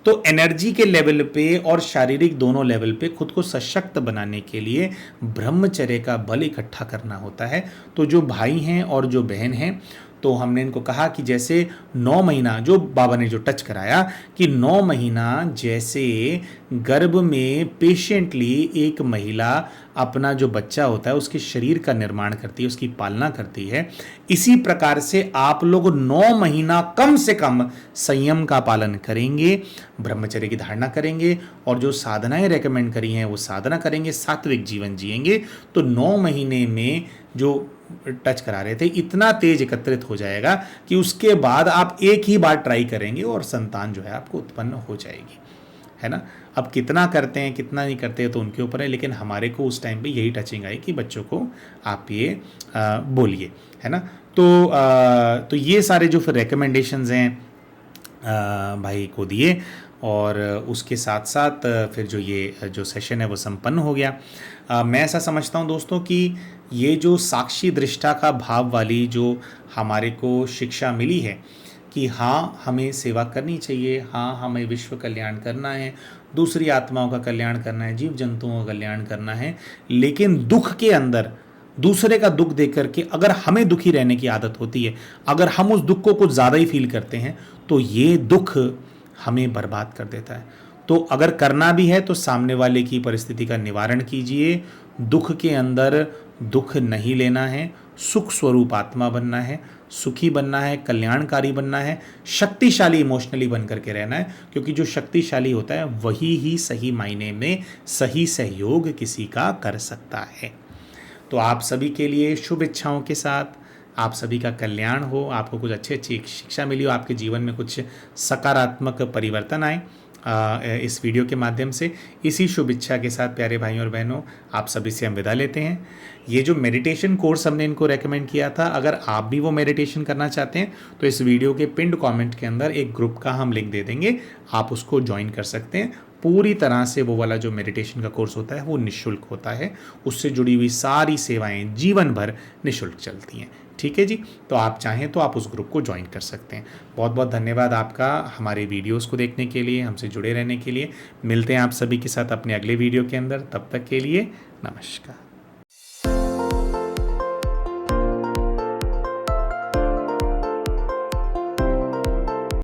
तो एनर्जी के लेवल पे और शारीरिक दोनों लेवल पे खुद को सशक्त बनाने के लिए ब्रह्मचर्य का बल इकट्ठा करना होता है। तो जो भाई हैं और जो बहन हैं, तो हमने इनको कहा कि जैसे 9 महीना जो बाबा ने जो टच कराया कि 9 महीना जैसे गर्भ में पेशेंटली एक महिला अपना जो बच्चा होता है उसके शरीर का निर्माण करती है, उसकी पालना करती है, इसी प्रकार से आप लोग 9 महीना कम से कम संयम का पालन करेंगे, ब्रह्मचर्य की धारणा करेंगे, और जो साधनाएं रेकमेंड करी हैं वो साधना करेंगे, सात्विक जीवन जिएंगे, तो 9 महीने में जो टच करा रहे थे इतना तेज एकत्रित हो जाएगा कि उसके बाद आप एक ही बार ट्राई करेंगे और संतान जो है आपको उत्पन्न हो जाएगी, है ना। अब कितना करते हैं कितना नहीं करते हैं तो उनके ऊपर है, लेकिन हमारे को उस टाइम पे यही टचिंग आई कि बच्चों को आप ये बोलिए, है ना। तो ये सारे जो फिर रिकमेंडेशंस हैं भाई को दिए, और उसके साथ साथ फिर जो सेशन है वो संपन्न हो गया। मैं ऐसा समझता हूँ दोस्तों कि ये जो साक्षी दृष्टा का भाव वाली जो हमारे को शिक्षा मिली है कि हाँ हमें सेवा करनी चाहिए, हाँ हमें विश्व कल्याण करना है, दूसरी आत्माओं का कल्याण करना है, जीव जंतुओं का कल्याण करना है, लेकिन दुख के अंदर दूसरे का दुख देख करके अगर हमें दुखी रहने की आदत होती है, अगर हम उस दुख को कुछ ज़्यादा ही फील करते हैं तो ये दुख हमें बर्बाद कर देता है। तो अगर करना भी है तो सामने वाले की परिस्थिति का निवारण कीजिए। दुख के अंदर दुख नहीं लेना है, सुख स्वरूप आत्मा बनना है, सुखी बनना है, कल्याणकारी बनना है, शक्तिशाली इमोशनली बन करके रहना है, क्योंकि जो शक्तिशाली होता है वही ही सही मायने में सही सहयोग किसी का कर सकता है। तो आप सभी के लिए शुभ इच्छाओं के साथ आप सभी का कल्याण हो, आपको कुछ अच्छी शिक्षा मिली हो, आपके जीवन में कुछ सकारात्मक परिवर्तन आए इस वीडियो के माध्यम से। इसी शुभ इच्छा के साथ प्यारे भाइयों और बहनों, आप सभी से हम विदा लेते हैं। ये जो मेडिटेशन कोर्स हमने इनको रेकमेंड किया था, अगर आप भी वो मेडिटेशन करना चाहते हैं तो इस वीडियो के पिंड कमेंट के अंदर एक ग्रुप का हम लिंक दे देंगे, आप उसको ज्वाइन कर सकते हैं। पूरी तरह से वो वाला जो मेडिटेशन का कोर्स होता है वो निःशुल्क होता है, उससे जुड़ी हुई सारी सेवाएं जीवन भर निःशुल्क चलती हैं। ठीक है जी, तो आप चाहें तो आप उस ग्रुप को ज्वाइन कर सकते हैं। बहुत बहुत धन्यवाद आपका हमारे वीडियोस को देखने के लिए, हमसे जुड़े रहने के लिए। मिलते हैं आप सभी के साथ अपने अगले वीडियो के अंदर, तब तक के लिए नमस्कार।